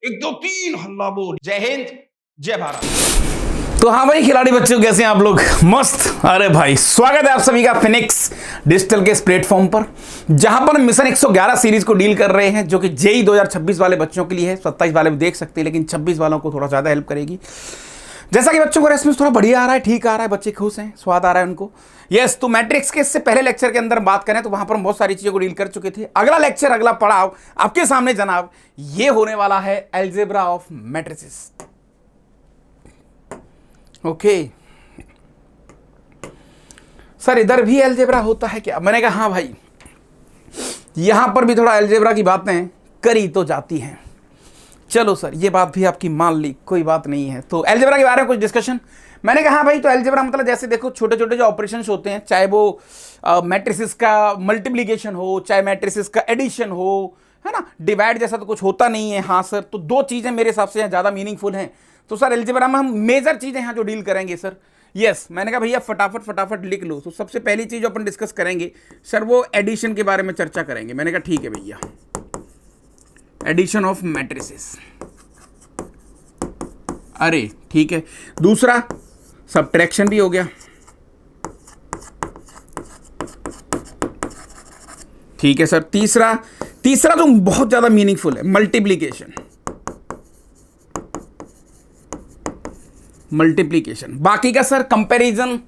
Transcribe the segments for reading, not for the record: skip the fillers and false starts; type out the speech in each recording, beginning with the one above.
एक दो तीन हल्ला बोल। जय हिंद, जय भारत। तो हाँ भाई खिलाड़ी बच्चों, कैसे हैं आप लोग? मस्त। अरे भाई स्वागत है आप सभी का फिनिक्स डिजिटल के इस प्लेटफॉर्म पर, जहां पर मिशन 111 सीरीज को डील कर रहे हैं, जो कि जेई 2026 वाले बच्चों के लिए है। 27 वाले भी देख सकते हैं, लेकिन 26 वालों को थोड़ा ज्यादा हेल्प करेगी। जैसा कि बच्चों को रेस्पॉन्स थोड़ा बढ़िया आ रहा है, ठीक आ रहा है, बच्चे खुश हैं, स्वाद आ रहा है उनको। यस, तो मैट्रिक्स के इससे पहले लेक्चर के अंदर बात करें तो वहां पर हम बहुत सारी चीजों को डील कर चुके थे। अगला लेक्चर, अगला पड़ाव आपके सामने जनाब ये होने वाला है algebra of matrices. Okay sir, इधर भी एल्जेब्रा होता है क्या? मैंने कहा हाँ भाई, यहां पर भी थोड़ा एल्जेब्रा की बातें करी तो जाती हैं। चलो सर, ये बात भी आपकी मान ली, कोई बात नहीं है। तो एल्जेब्रा के बारे में कुछ डिस्कशन। मैंने कहा हाँ भाई, तो एल्जेब्रा मतलब जैसे देखो, छोटे छोटे जो ऑपरेशंस होते हैं, चाहे वो मैट्रिसेस का मल्टीप्लिकेशन हो, चाहे मैट्रिसेस का एडिशन हो, है ना, डिवाइड जैसा तो कुछ होता नहीं है। हाँ सर, तो दो चीजें मेरे हिसाब से ज़्यादा मीनिंगफुल हैं। तो सर एल्जेब्रा में हम मेजर चीजें यहाँ जो डील करेंगे सर। यस, मैंने कहा भैया फटाफट फटाफट लिख लो। तो सबसे पहली चीज जो अपन डिस्कस करेंगे सर, वो एडिशन के बारे में चर्चा करेंगे। मैंने कहा ठीक है भैया, एडिशन ऑफ मैट्रिसेस। अरे ठीक है। दूसरा सब्ट्रैक्शन भी हो गया, ठीक है सर। तीसरा जो बहुत ज्यादा मीनिंगफुल है, मल्टीप्लिकेशन। बाकी का सर कंपैरिजन,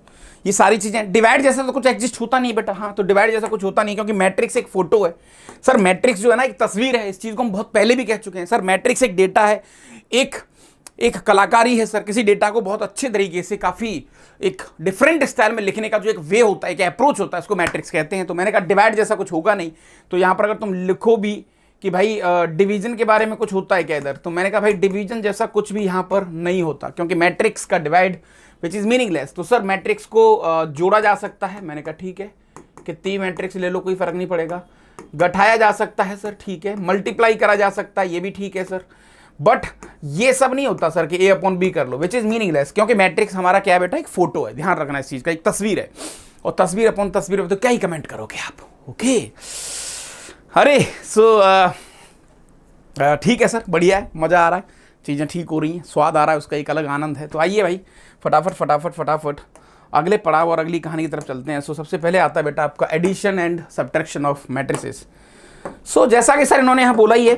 ये सारी चीजें। डिवाइड जैसा तो कुछ एग्जिस्ट होता नहीं बेटा। हाँ, तो डिवाइड जैसा कुछ होता नहीं, क्योंकि मैट्रिक्स एक फोटो है सर। मैट्रिक्स जो है ना, एक तस्वीर है। इस चीज को हम बहुत पहले भी कह चुके हैं सर। मैट्रिक्स एक डेटा है, एक कलाकारी है सर। किसी डेटा को बहुत अच्छे तरीके से, काफी एक डिफरेंट स्टाइल में लिखने का जो एक वे होता है, एक अप्रोच होता है, उसको मैट्रिक्स कहते हैं। तो मैंने कहा डिवाइड जैसा कुछ होगा नहीं। तो यहां पर अगर तुम लिखो भी कि भाई डिवीजन के बारे में कुछ होता है क्या इधर, तो मैंने कहा भाई डिवीजन जैसा कुछ भी यहां पर नहीं होता, क्योंकि मैट्रिक्स का डिवाइड विच इज मीनिंगलेस। तो सर मैट्रिक्स को जोड़ा जा सकता है। मैंने कहा ठीक है, कितनी मैट्रिक्स ले लो कोई फर्क नहीं पड़ेगा। घटाया जा सकता है सर, ठीक है। मल्टीप्लाई करा जा सकता है, ये भी ठीक है सर। बट ये सब नहीं होता सर कि ए अपॉन बी कर लो, विच इज मीनिंगलेस, क्योंकि मैट्रिक्स हमारा क्या है बेटा, एक फोटो है। ध्यान रखना इस चीज का, एक तस्वीर है। और तस्वीर अपॉन तस्वीर तो क्या ही कमेंट करोगे आप। ओके अरे सो ठीक है सर, बढ़िया है, मजा आ रहा है, चीजें ठीक हो रही हैं, स्वाद आ रहा है, उसका एक अलग आनंद है। तो आइए भाई फटाफट फटाफट फटाफट अगले पड़ाव और अगली कहानी की तरफ चलते हैं। सो सबसे पहले आता है बेटा आपका addition and subtraction of matrices. So जैसा कि सर इन्होंने यहाँ बोला ही है,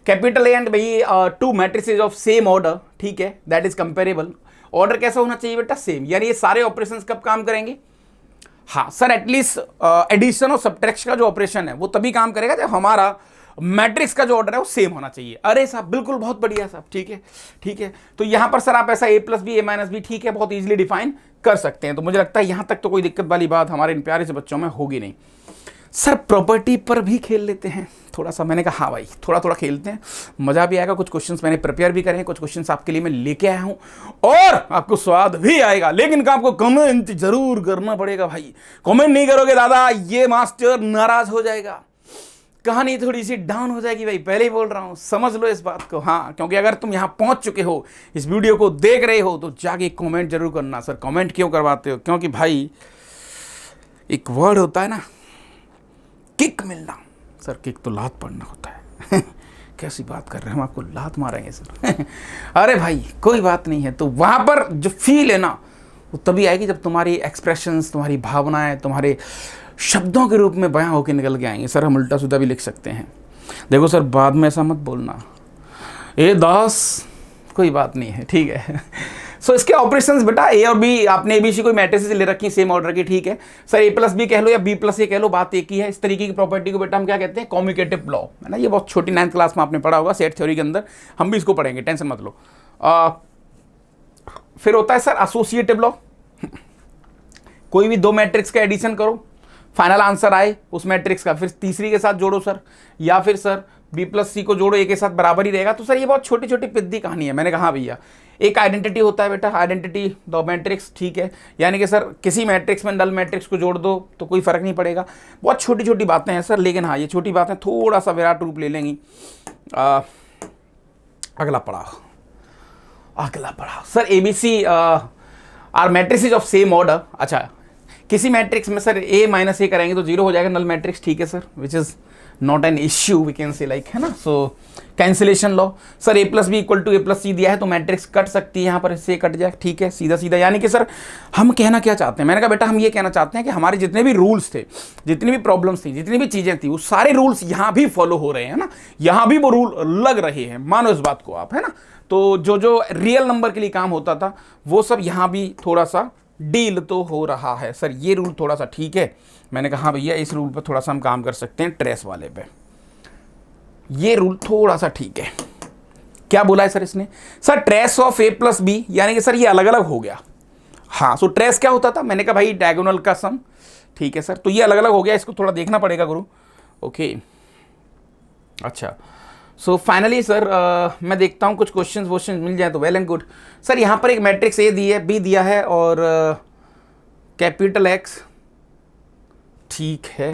capital A and B two matrices of same order, ठीक है, दैट इज कंपेरेबल। ऑर्डर कैसा होना चाहिए बेटा? सेम। यानी ये सारे ऑपरेशंस कब काम करेंगे? हाँ सर, एटलीस्ट एडिशन और सब्ट्रैक्शन का जो ऑपरेशन है वो तभी काम करेगा जब हमारा मैट्रिक्स का जो ऑर्डर है वो सेम होना चाहिए। अरे साहब बिल्कुल, बहुत बढ़िया साहब, ठीक है ठीक है। तो यहां पर सर आप ऐसा ए प्लस बी, ए माइनस बी, ठीक है, बहुत इजीली डिफाइन कर सकते हैं। तो मुझे लगता है यहां तक तो कोई दिक्कत वाली बात हमारे इन प्यारे से बच्चों में होगी नहीं। सर प्रॉपर्टी पर भी खेल लेते हैं थोड़ा सा। मैंने कहा हाँ भाई, थोड़ा थोड़ा खेलते हैं, मजा भी आएगा। कुछ क्वेश्चंस मैंने प्रिपेयर भी करे हैं, कुछ क्वेश्चंस आपके लिए मैं लेके आया हूं, और आपको स्वाद भी आएगा। लेकिन आपको कमेंट जरूर करना पड़ेगा भाई। कमेंट नहीं करोगे दादा, ये मास्टर नाराज हो जाएगा, कहानी थोड़ी सी डाउन हो जाएगी भाई, पहले ही बोल रहा हूं, समझ लो इस बात को। हाँ, क्योंकि अगर तुम यहां पहुंच चुके हो, इस वीडियो को देख रहे हो, तो जाके कमेंट जरूर करना। सर कमेंट क्यों करवाते हो? क्योंकि भाई एक वर्ड होता है ना, किक मिलना। सर किक तो लात पड़ना होता है। कैसी बात कर रहे हैं, हम आपको लात मारेंगे सर। अरे भाई कोई बात नहीं है। तो वहां पर जो फील है ना, वो तभी आएगी जब तुम्हारी एक्सप्रेशंस, तुम्हारी भावनाएं, तुम्हारे शब्दों के रूप में बयां होकर निकल के आएंगे। सर हम उल्टा सीधा भी लिख सकते हैं। देखो सर, बाद में ऐसा मत बोलना, ए दास, कोई बात नहीं है, ठीक है। सो इसके ऑपरेशंस बेटा, ए और बी, आपने एबीसी कोई मैट्रिसेस ले रखी सेम ऑर्डर की, ठीक है सर। ए प्लस बी कह लो या बी प्लस ए कह लो, बात एक ही है। इस तरीके की प्रॉपर्टी को बेटा हम क्या कहते हैं? कॉम्यूटेटिव लॉ, है ना। ये बहुत छोटी 9th क्लास में आपने पढ़ा होगा सेट थ्योरी के अंदर, हम भी इसको पढ़ेंगे, टेंशन मत लो। फिर होता है सर एसोसिएटिव लॉ। कोई भी दो मैट्रिक्स का एडिशन करो, फाइनल आंसर आए उस मैट्रिक्स का, फिर तीसरी के साथ जोड़ो सर, या फिर सर बी प्लस सी को जोड़ो, ए के साथ बराबर ही रहेगा। तो सर ये बहुत छोटी छोटी पिद्दी कहानी है। मैंने कहा भैया, एक आइडेंटिटी होता है बेटा, आइडेंटिटी द मैट्रिक्स, ठीक है। यानी कि सर किसी मैट्रिक्स में नल मैट्रिक्स को जोड़ दो तो कोई फर्क नहीं पड़ेगा। बहुत छोटी छोटी बातें हैं सर, लेकिन हाँ ये छोटी बातें थोड़ा सा विराट रूप ले लेंगी। अगला पढ़ाओ sir, ABC are matrices of same order. अच्छा, किसी मैट्रिक्स में सर ए माइनस ए करेंगे तो जीरो हो जाएगा, नल मैट्रिक्स, ठीक है sir, which is not an issue we can say like, है ना। So cancellation law, sir A plus B equal to A plus C दिया है तो मैट्रिक्स कट सकती है यहाँ पर, इससे कट जाए, ठीक है, सीधा सीधा। यानी कि सर हम कहना क्या चाहते हैं, मैंने कहा बेटा हम ये कहना चाहते हैं कि हमारे जितने भी रूल्स थे, जितनी भी प्रॉब्लम्स थी, जितनी भी चीज़ें थी, वो सारे रूल्स यहाँ भी फॉलो हो रहे हैं ना, यहाँ भी वो रूल लग रहे हैं, मानो इस बात को आप, है ना। तो जो रियल नंबर के लिए काम होता था वो सब यहाँ भी थोड़ा सा डील तो हो रहा है। सर ये रूल थोड़ा सा ठीक है, मैंने कहा हाँ भैया इस रूल पर थोड़ा सा हम काम कर सकते हैं, ट्रेस वाले पे ये रूल थोड़ा सा ठीक है। क्या बोला है सर इसने, sir trace of A plus B, यानी कि सर ये अलग अलग हो गया। हाँ, सो ट्रेस क्या होता था, मैंने कहा भाई डायगोनल का सम, ठीक है सर, तो ये अलग अलग हो गया, इसको थोड़ा देखना पड़ेगा गुरु। ओके अच्छा, सो फाइनली सर मैं देखता हूँ कुछ क्वेश्चन मिल जाए तो वेल एंड गुड। सर यहाँ पर एक मैट्रिक्स ए दी है, बी दिया है और कैपिटल एक्स, ठीक है।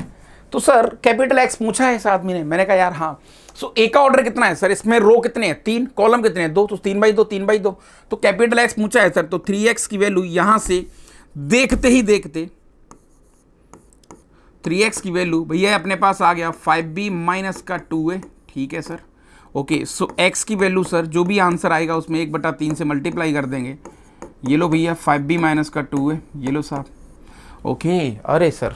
तो सर कैपिटल एक्स पूछा है इस आदमी ने, मैंने कहा यार हाँ। सो ए का ऑर्डर कितना है सर, इसमें रो कितने हैं, 3, कॉलम कितने हैं, 2, तो 3/2 3/2। तो कैपिटल एक्स पूछा है सर, तो 3x की वैल्यू यहां से देखते ही देखते 3x की वैल्यू भैया अपने पास आ गया 5b माइनस का 2a, ठीक है सर। ओके, सो x की वैल्यू सर जो भी आंसर आएगा उसमें 1/3 से मल्टीप्लाई कर देंगे। ये लो भैया 5b माइनस का 2a, ये लो साहब। ओके, अरे सर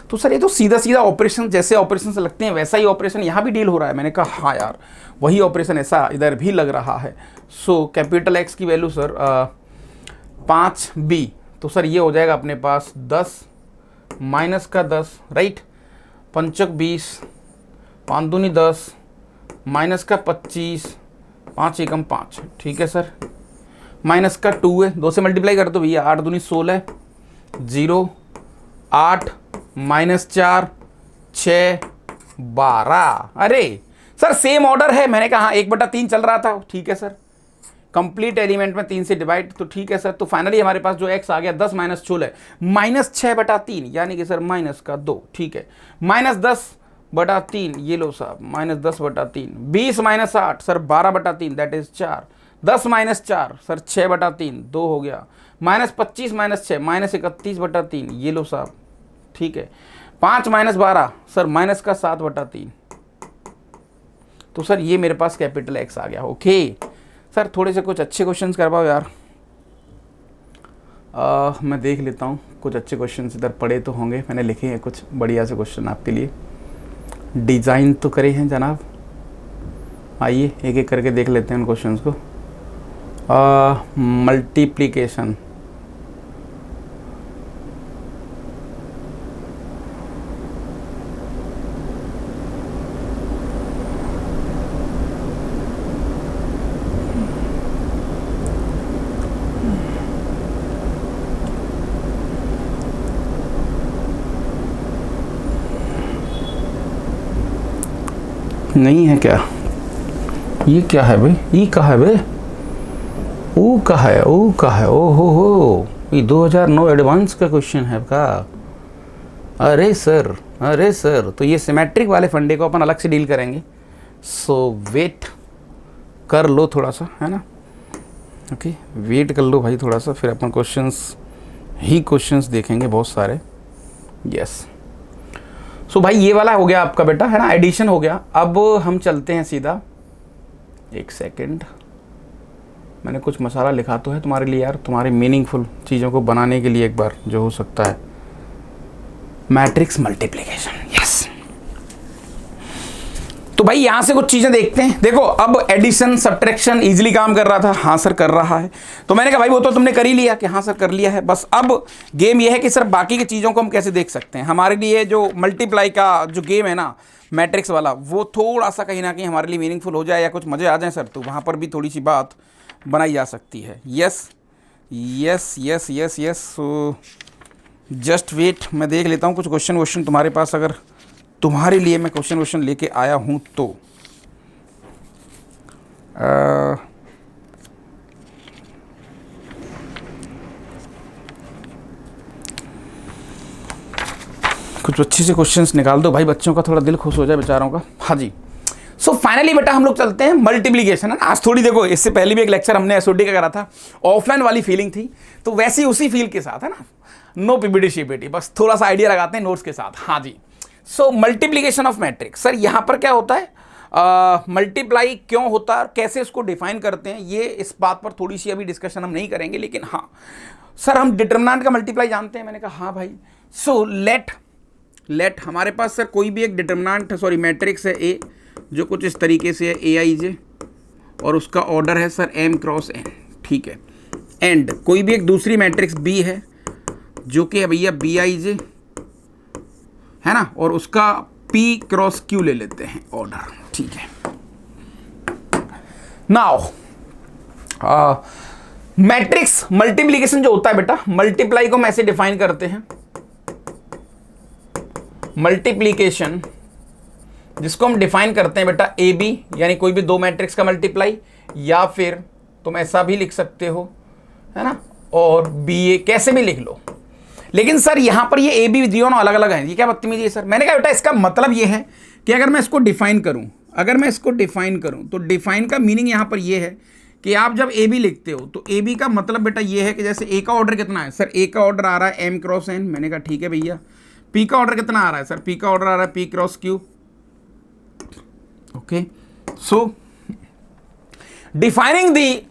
तो सर ये तो सीधा सीधा ऑपरेशन, जैसे ऑपरेशन से लगते हैं वैसा ही ऑपरेशन यहाँ भी डील हो रहा है। मैंने कहा हाँ यार वही ऑपरेशन ऐसा इधर भी लग रहा है। सो कैपिटल एक्स की वैल्यू सर 5b, तो सर ये हो जाएगा अपने पास 10 माइनस का 10, राइट, 5 20, 5 दूनी 10 माइनस का 25, 5 एकम 5, ठीक है सर, माइनस का 2 है, 2 से मल्टीप्लाई कर दो भैया, 8 दूनी 16, 0 8 माइनस 4 6 12। अरे सर सेम ऑर्डर है, मैंने कहा हाँ 1/3 चल रहा था, ठीक है सर, कंप्लीट एलिमेंट में 3 से डिवाइड, तो ठीक है सर। तो फाइनली हमारे पास जो x आ गया 10 माइनस 16 माइनस 6/3, यानी कि सर माइनस का 2, ठीक है, माइनस 10/3, ये लो साहब minus 10/3, 20 minus 8 sir 12/3 that is 4, 10 minus 4 sir 6/3 2 हो गया, माइनस 25 माइनस 6 माइनस 31/3, ये लो साहब, ठीक है, 5 माइनस 12 सर माइनस का 7/3। तो सर ये मेरे पास कैपिटल एक्स आ गया। ओके सर थोड़े से कुछ अच्छे क्वेश्चंस करवाओ यार। मैं देख लेता हूँ कुछ अच्छे क्वेश्चंस इधर पड़े तो होंगे, मैंने लिखे हैं कुछ बढ़िया से क्वेश्चन आपके लिए, डिज़ाइन तो करे हैं जनाब। आइए एक एक करके देख लेते हैं उन क्वेश्चंस को। मल्टीप्लिकेशन, नहीं है क्या, ये क्या है भाई, ई कहा है भाई, ओ कहा है, ओ कहा है, ओ हो, ये 2009 एडवांस का क्वेश्चन है का। अरे सर, अरे सर, तो ये सिमेट्रिक वाले फंडे को अपन अलग से डील करेंगे, सो वेट कर लो थोड़ा सा, है ना। ओके वेट कर लो भाई थोड़ा सा, फिर अपन क्वेश्चंस देखेंगे बहुत सारे। यस सो भाई ये वाला हो गया आपका बेटा, है ना, एडिशन हो गया। अब हम चलते हैं सीधा, एक सेकंड, मैंने कुछ मसाला लिखा तो है तुम्हारे लिए यार, तुम्हारे मीनिंगफुल चीज़ों को बनाने के लिए एक बार जो हो सकता है। Matrix multiplication, yes. तो भाई यहाँ से कुछ चीज़ें देखते हैं। देखो अब एडिशन सब्ट्रैक्शन इजीली काम कर रहा था, हाँ सर कर रहा है, तो मैंने कहा भाई वो तो तुमने कर ही लिया कि हाँ सर कर लिया है। बस अब गेम ये है कि सर बाकी की चीज़ों को हम कैसे देख सकते हैं। हमारे लिए जो मल्टीप्लाई का जो गेम है ना मैट्रिक्स वाला, वो थोड़ा सा कहीं ना कहीं हमारे लिए मीनिंगफुल हो जाए या कुछ मज़े आ जाए सर, तो वहाँ पर भी थोड़ी सी बात बनाई जा सकती है। Yes yes yes yes yes, so just wait, मैं देख लेता हूँ कुछ क्वेश्चन तुम्हारे पास, अगर तुम्हारे लिए मैं क्वेश्चन लेके आया हूं तो कुछ अच्छे से क्वेश्चंस निकाल दो भाई, बच्चों का थोड़ा दिल खुश हो जाए बेचारों का। हाँ जी, सो फाइनली बेटा हम लोग चलते हैं मल्टीप्लिकेशन, है ना। आज थोड़ी देखो इससे पहले भी एक लेक्चर हमने एसओडी का करा था, ऑफलाइन वाली फीलिंग थी, तो वैसी उसी फील के साथ, है ना, नो पीपीटी शीपीटी, बस थोड़ा सा आइडिया लगाते हैं नोट्स के साथ। हाँ जी, so multiplication of matrix, sir यहां पर क्या होता है, मल्टीप्लाई क्यों होता है और कैसे इसको डिफाइन करते हैं, ये इस बात पर थोड़ी सी अभी डिस्कशन हम नहीं करेंगे, लेकिन हाँ सर हम डिटरमिनेंट का मल्टीप्लाई जानते हैं। मैंने कहा हाँ भाई। सो लेट हमारे पास सर कोई भी एक डिटरमिनेंट सॉरी मैट्रिक्स है ए, जो कुछ इस तरीके से है ए आई जे, और उसका ऑर्डर है सर m क्रॉस n, ठीक है। एंड कोई भी एक दूसरी मैट्रिक्स बी है जो कि है भैया बी आई जे है ना, और उसका p क्रॉस q ले लेते हैं ऑर्डर, ठीक है। नाउ मैट्रिक्स मल्टीप्लीकेशन जो होता है बेटा, मल्टीप्लाई को हम ऐसे डिफाइन करते हैं, मल्टीप्लीकेशन जिसको हम डिफाइन करते हैं बेटा ए बी, यानी कोई भी दो मैट्रिक्स का मल्टीप्लाई, या फिर तुम ऐसा भी लिख सकते हो है ना, और बी ए कैसे भी लिख लो। लेकिन सर यहां पर ये ए बी दोनों अलग अलग हैं, ये क्या बदतमीजी है सर। मैंने कहा बेटा इसका मतलब ये है कि अगर मैं इसको डिफाइन करूं, तो डिफाइन का मीनिंग यहां पर ये है कि आप जब ए बी लिखते हो तो ए बी का मतलब बेटा ये है कि जैसे ए का ऑर्डर कितना है सर, ए का ऑर्डर आ रहा है m क्रॉस n, मैंने कहा ठीक है भैया। पी का ऑर्डर कितना आ रहा है सर, पी का ऑर्डर आ रहा है p क्रॉस q, ओके। सो डिफाइनिंग दी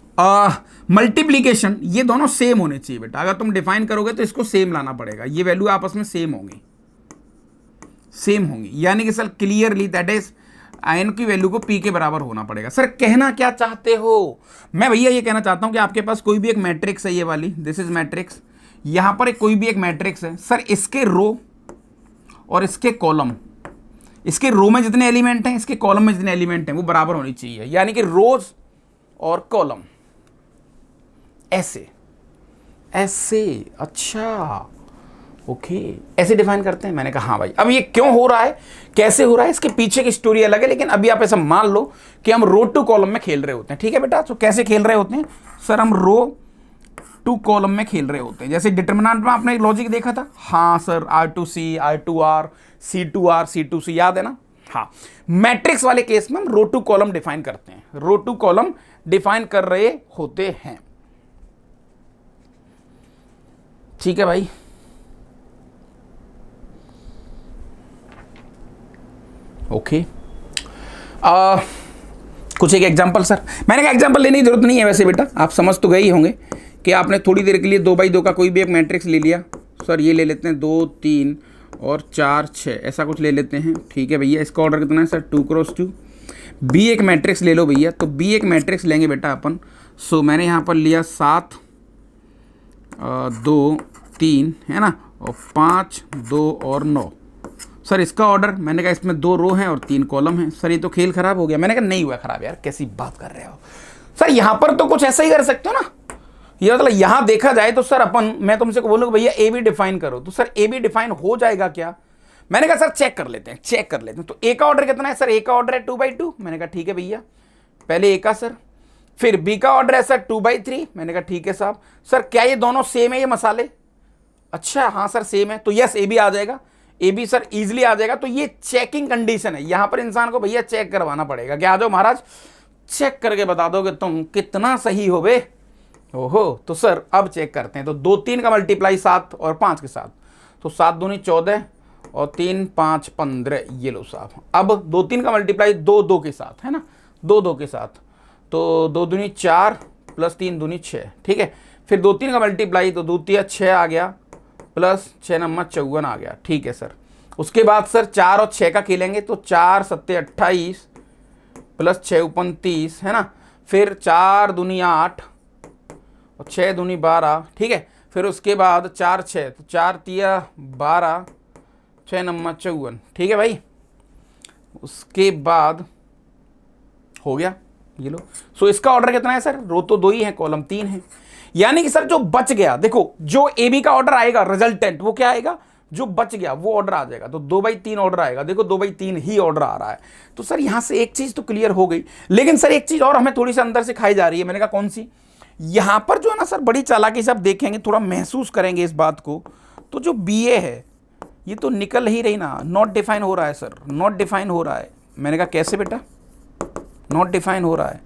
मल्टीप्लीकेशन, ये दोनों सेम होने चाहिए बेटा। अगर तुम डिफाइन करोगे तो इसको सेम लाना पड़ेगा, ये वैल्यू आपस में सेम होंगी, यानी कि sir clearly that is n की वैल्यू को p के बराबर होना पड़ेगा। सर कहना क्या चाहते हो, मैं भैया ये कहना चाहता हूं कि आपके पास कोई भी एक मैट्रिक्स है, ये वाली दिस इज मैट्रिक्स, यहां पर कोई भी एक मैट्रिक्स है सर, इसके रो और इसके कॉलम, इसके रो में जितने एलिमेंट हैं, इसके कॉलम में जितने एलिमेंट हैं वो बराबर होनी चाहिए, यानी कि रोज और कॉलम ऐसे अच्छा ओके ऐसे डिफाइन करते हैं। मैंने कहा हाँ भाई। अब ये क्यों हो रहा है, कैसे हो रहा है, इसके पीछे की स्टोरी अलग है, लेकिन अभी आप ऐसा मान लो कि हम रो टू कॉलम में खेल रहे होते हैं, ठीक है बेटा। तो कैसे खेल रहे होते हैं सर, हम रो टू कॉलम में खेल रहे होते हैं। जैसे डिटरमिनेंट में आपने एक लॉजिक देखा था, हाँ sir R2C R2R C2R C2C, याद है ना। हाँ, मैट्रिक्स वाले केस में हम रो टू कॉलम डिफाइन करते हैं, रो टू कॉलम डिफाइन कर रहे होते हैं, ठीक है भाई। ओके कुछ एक एग्जांपल सर, मैंने कहा एग्जांपल लेने की जरूरत नहीं है वैसे बेटा, आप समझ तो गए ही होंगे कि आपने थोड़ी देर के लिए 2x2 का कोई भी एक मैट्रिक्स ले लिया, सर ये ले लेते हैं 2 3 और 4 6 ऐसा कुछ ले लेते हैं, ठीक है भैया। इसका ऑर्डर कितना है सर 2 क्रॉस 2। बी एक मैट्रिक्स ले लो भैया, तो बी एक मैट्रिक्स लेंगे बेटा अपन। सो मैंने यहाँ पर लिया 7 2 3 है ना, और 5 2 और 9। सर इसका ऑर्डर, मैंने कहा इसमें 2 रो हैं और 3 कॉलम हैं। सर ये तो खेल खराब हो गया। मैंने कहा नहीं हुआ खराब यार, कैसी बात कर रहे हो सर, यहाँ पर तो कुछ ऐसा ही कर सकते हो ना। ये मतलब यहाँ देखा जाए तो सर अपन, मैं तुमसे बोलूँगा भैया ए बी डिफाइन करो, तो सर ए बी डिफाइन हो जाएगा क्या। मैंने कहा सर चेक कर लेते हैं, तो ए का ऑर्डर कितना है सर, ए का ऑर्डर है 2/2। मैंने कहा ठीक है भैया, पहले ए का सर, फिर बी का ऑर्डर है सर 2/3। मैंने कहा ठीक है साहब। सर क्या ये दोनों सेम है ये मसाले, अच्छा हाँ सर सेम है, तो यस ए बी आ जाएगा, ए बी सर इजीली आ जाएगा। तो ये चेकिंग कंडीशन है, यहां पर इंसान को भैया चेक करवाना पड़ेगा कि आ जाओ महाराज चेक करके बता दोगे तुम कितना सही हो बे। ओहो, तो सर अब चेक करते हैं। तो 2 3 का मल्टीप्लाई 7 और 5 के साथ, तो 7 दूनी 14 और 3 5 15, ये लो साहब। अब 2 3 का मल्टीप्लाई 2 2 के साथ है ना, 2 2 के साथ, तो 2 दूनी 4 प्लस 3 दूनी 6, ठीक है। फिर 2 3 का मल्टीप्लाई, तो 2 3 6 आ गया, प्लस 6 नम्बर 54 आ गया, ठीक है सर। उसके बाद सर 4 और 6 का खेलेंगे, तो 4 7 28 प्लस 6 ऊपर 30 है ना, फिर 4 दूनी 8 और 6 दूनी 12, ठीक है। फिर उसके बाद 4 6, तो 4 3 12 6 नम्बर 54, ठीक है भाई। उसके बाद हो गया, ये लो। सो इसका ऑर्डर कितना है सर, रो तो 2 ही है, कॉलम 3 है, यानी कि सर जो बच गया, देखो जो ए बी का ऑर्डर आएगा रिजल्टेंट, वो क्या आएगा, जो बच गया वो ऑर्डर आ जाएगा। तो 2/3 ऑर्डर आएगा, देखो 2/3 ही ऑर्डर आ रहा है। तो सर यहां से एक चीज तो क्लियर हो गई, लेकिन सर एक चीज और हमें थोड़ी सी अंदर से खाई जा रही है। मैंने कहा कौन सी, यहां पर जो है ना सर बड़ी चालाकी से आप देखेंगे, थोड़ा महसूस करेंगे इस बात को, तो जो बी ए है ये तो निकल ही रही ना, नॉट डिफाइन हो रहा है सर, नॉट डिफाइन हो रहा है। मैंने कहा कैसे बेटा नॉट डिफाइन हो रहा है,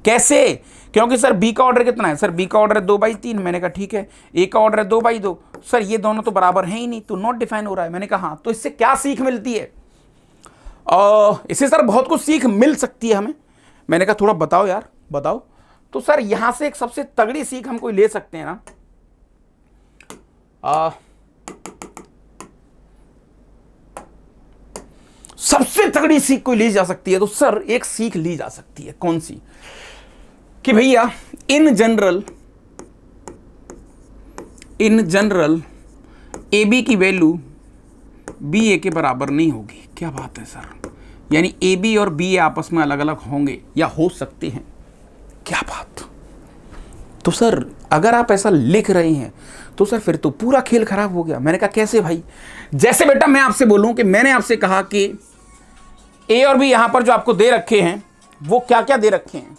कैसे? क्योंकि सर बी का ऑर्डर कितना है? सर बी का ऑर्डर है 2/3। मैंने कहा ठीक है। ए का ऑर्डर है 2/2। सर ये दोनों तो बराबर हैं ही नहीं, तो नॉट डिफाइन हो रहा है। मैंने कहा हाँ। तो इससे क्या सीख मिलती है? इससे सर बहुत कुछ सीख मिल सकती है हमें। मैंने कहा थोड़ा बताओ यार, बताओ। तो सर यहां से एक सबसे तगड़ी सीख हम कोई ले सकते हैं ना, सबसे तगड़ी सीख कोई ली जा सकती है, तो सर एक सीख ली जा सकती है। कौन सी? कि भैया इन जनरल ए बी की वैल्यू बी ए के बराबर नहीं होगी। क्या बात है सर, यानी ए बी और बी ए आपस में अलग अलग होंगे या हो सकते हैं। क्या बात। तो सर अगर आप ऐसा लिख रहे हैं तो सर फिर तो पूरा खेल खराब हो गया। मैंने कहा कैसे भाई? जैसे बेटा मैं आपसे बोलूं कि मैंने आपसे कहा कि ए और बी यहां पर जो आपको दे रखे हैं वो क्या क्या दे रखे हैं,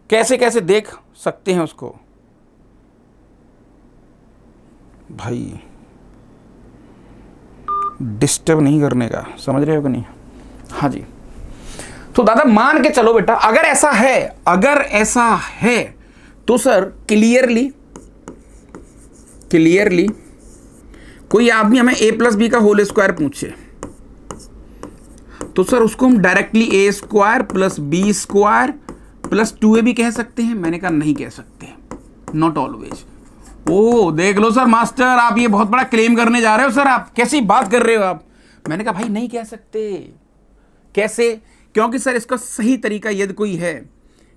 कैसे कैसे देख सकते हैं उसको भाई, डिस्टर्ब नहीं करने का, समझ रहे हो कि नहीं? हाँ जी। तो दादा मान के चलो बेटा, अगर ऐसा है तो सर क्लियरली कोई आदमी हमें a प्लस बी का होल स्क्वायर पूछे तो सर उसको हम directly a square plus b square plus 2ab कह सकते हैं। मैंने कहा नहीं कह सकते, नॉट ऑलवेज। ओ देख लो सर मास्टर, आप ये बहुत बड़ा क्लेम करने जा रहे हो सर, आप कैसी बात कर रहे हो आप? मैंने कहा भाई नहीं कह सकते। कैसे? क्योंकि सर इसका सही तरीका यदि कोई है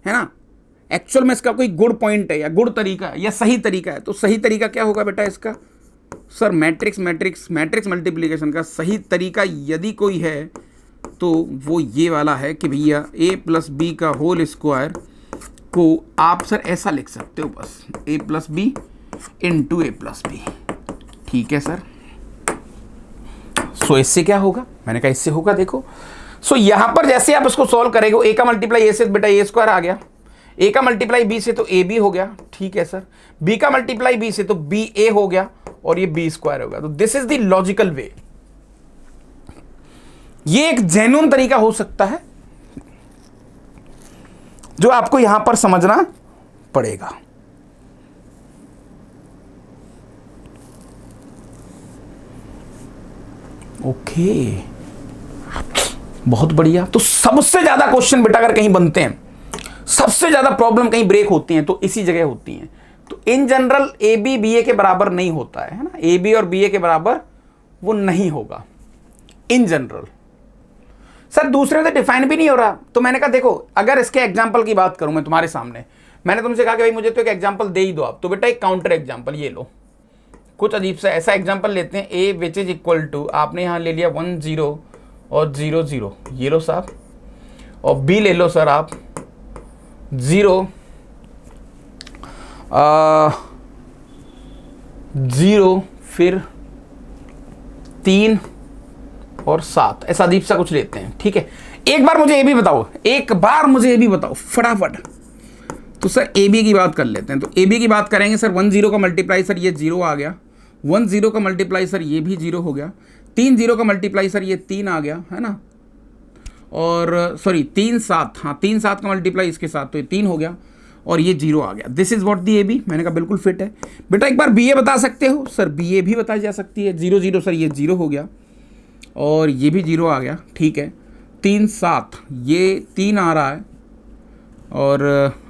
ना, एक्चुअल में इसका कोई गुड पॉइंट है या गुड तरीका है या सही तरीका है, तो सही तरीका क्या होगा बेटा इसका? सर मैट्रिक्स मल्टीप्लिकेशन का सही तरीका यदि कोई है तो वो ये वाला है कि भैया a प्लस बी का होल स्क्वायर को आप सर ऐसा लिख सकते हो, बस a plus B into A plus B. ठीक है सर। सो इससे क्या होगा? मैंने कहा इससे होगा, देखो। सो यहां पर जैसे आप इसको सॉल्व करेंगे, ए का मल्टीप्लाई ए से बेटा ए स्क्वायर आ गया, ए का मल्टीप्लाई बी से तो ए बी हो गया। ठीक है सर। बी का मल्टीप्लाई बी से तो बी ए हो गया और ये बी स्क्वायर हो गया। तो दिस इज द लॉजिकल वे। ये एक जेन्युइन तरीका हो सकता है जो आपको यहां पर समझना पड़ेगा। ओके, बहुत बढ़िया। तो सबसे ज्यादा क्वेश्चन बेटा अगर कहीं बनते हैं, सबसे ज्यादा प्रॉब्लम कहीं ब्रेक होती हैं तो इसी जगह होती हैं। तो in general A B B A के बराबर नहीं होता है ना, ए बी और बी ए के बराबर वो नहीं होगा इन जनरल। सर दूसरे में तो डिफाइन भी नहीं हो रहा। तो मैंने कहा देखो, अगर इसके एग्जाम्पल की बात करूं मैं तुम्हारे सामने, मैंने तुमसे कहा कि भाई मुझे तो एक एग्जाम्पल दे ही दो आप, तो बेटा एक काउंटर एग्जाम्पल ये लो, कुछ अजीब सा ऐसा एग्जाम्पल लेते हैं। ए विच इज इक्वल टू, आपने यहां ले लिया 1 0 और 0 0, ये लो साहब, और बी ले लो सर आप 0 0 फिर 3 और 7, ऐसा अजीब सा कुछ लेते हैं। ठीक है। एक बार मुझे ये भी बताओ फटाफट। तो सर ए बी की बात कर लेते हैं। तो ए बी की बात करेंगे सर, 1 0 का मल्टीप्लाई सर ये 0 आ गया, 1 0 का मल्टीप्लाई सर ये भी 0 हो गया, 3 0 का मल्टीप्लाई सर ये 3 आ गया है ना, और सॉरी 3 7, हाँ 3 7 का मल्टीप्लाई इसके साथ तो ये 3 हो गया और ये 0 आ गया। This is what the A B. मैंने कहा बिल्कुल फिट है बेटा। एक बार बी ए बता सकते हो? सर बी ए भी बताई जा सकती है। 0 0 सर ये 0 हो गया और ये भी 0 आ गया। ठीक है। 3 7 ये 3 आ रहा है और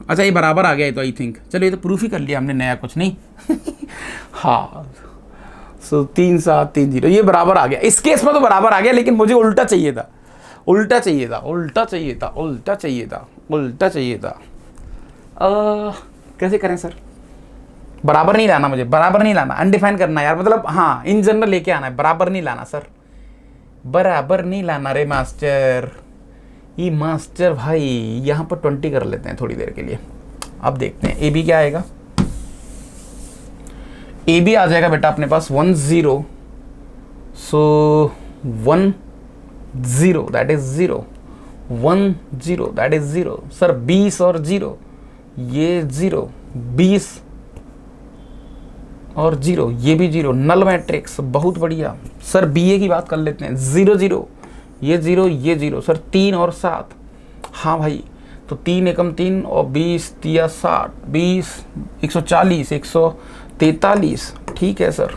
अच्छा ये बराबर आ गया है तो आई थिंक, चलो ये तो प्रूफ ही कर लिया हमने, नया कुछ नहीं। हाँ सो 3 7 3 0 ये बराबर आ गया। इस केस में तो बराबर आ गया, लेकिन मुझे उल्टा चाहिए था, उल्टा चाहिए था, उल्टा चाहिए था, उल्टा चाहिए था, उल्टा चाहिए था। कैसे करें सर? बराबर नहीं लाना, मुझे बराबर नहीं लाना, अनडिफाइन करना यार, मतलब हाँ इन जनरल लेके आना है, बराबर नहीं लाना सर, बराबर नहीं लाना रे मास्टर। ये मास्टर भाई यहाँ पर 20 कर लेते हैं थोड़ी देर के लिए। अब देखते हैं ए बी क्या आएगा। ए बी आ जाएगा बेटा अपने पास 1 0, सो 1 0 that is 0, 1 0 that is 0। Sir 20 और 0 ये 0, 20 और 0 ये भी 0, नल मैट्रिक्स, बहुत बढ़िया। सर बी ए की बात कर लेते हैं, 0 0 ये 0 ये 0, सर 3 और 7, हाँ भाई तो 3 एकम 3 और 20 तिया 60, 20 140 143, ठीक है सर।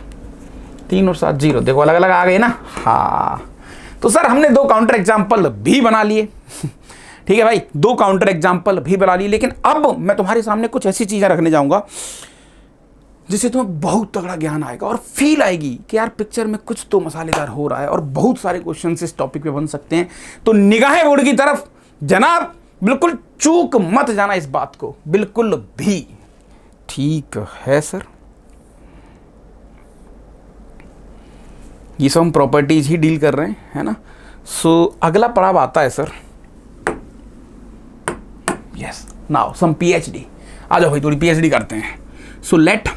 3 और 7 0, देखो अलग अलग आ गए ना। हाँ, तो सर हमने 2 काउंटर एग्जाम्पल भी बना लिए ठीक है भाई, 2 काउंटर एग्जाम्पल भी बना लिए। लेकिन अब मैं तुम्हारे सामने कुछ ऐसी चीजें रखने जाऊंगा जिससे तुम्हें बहुत तगड़ा ज्ञान आएगा और फील आएगी कि यार पिक्चर में कुछ तो मसालेदार हो रहा है और बहुत सारे क्वेश्चन इस टॉपिक पे बन सकते हैं। तो निगाहें बोर्ड की तरफ जनाब, बिल्कुल चूक मत जाना इस बात को, बिल्कुल भी। ठीक है सर, ये सब हम प्रॉपर्टीज ही डील कर रहे हैं, है ना। सो अगला पड़ाव आता है sir, yes now some PhD. आ जाओ भाई, थोड़ी पीएचडी करते हैं। सो लेट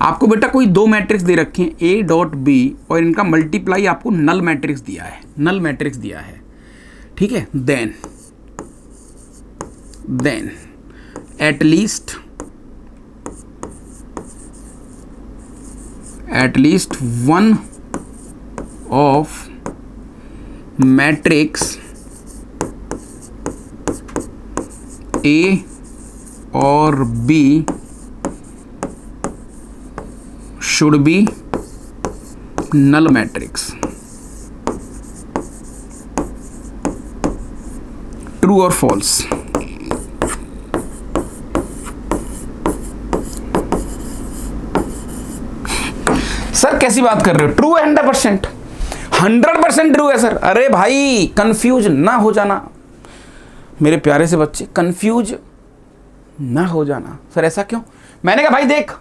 आपको बेटा कोई 2 मैट्रिक्स दे रखे हैं A डॉट B और इनका मल्टीप्लाई आपको नल मैट्रिक्स दिया है, ठीक है। Then at least one of matrix A और B should be null matrix. True or false? Sir कैसी बात कर रहे हो? ट्रू है 100% ट्रू है सर। अरे भाई कंफ्यूज ना हो जाना मेरे प्यारे से बच्चे, कंफ्यूज ना हो जाना। सर ऐसा क्यों? मैंने कहा भाई देख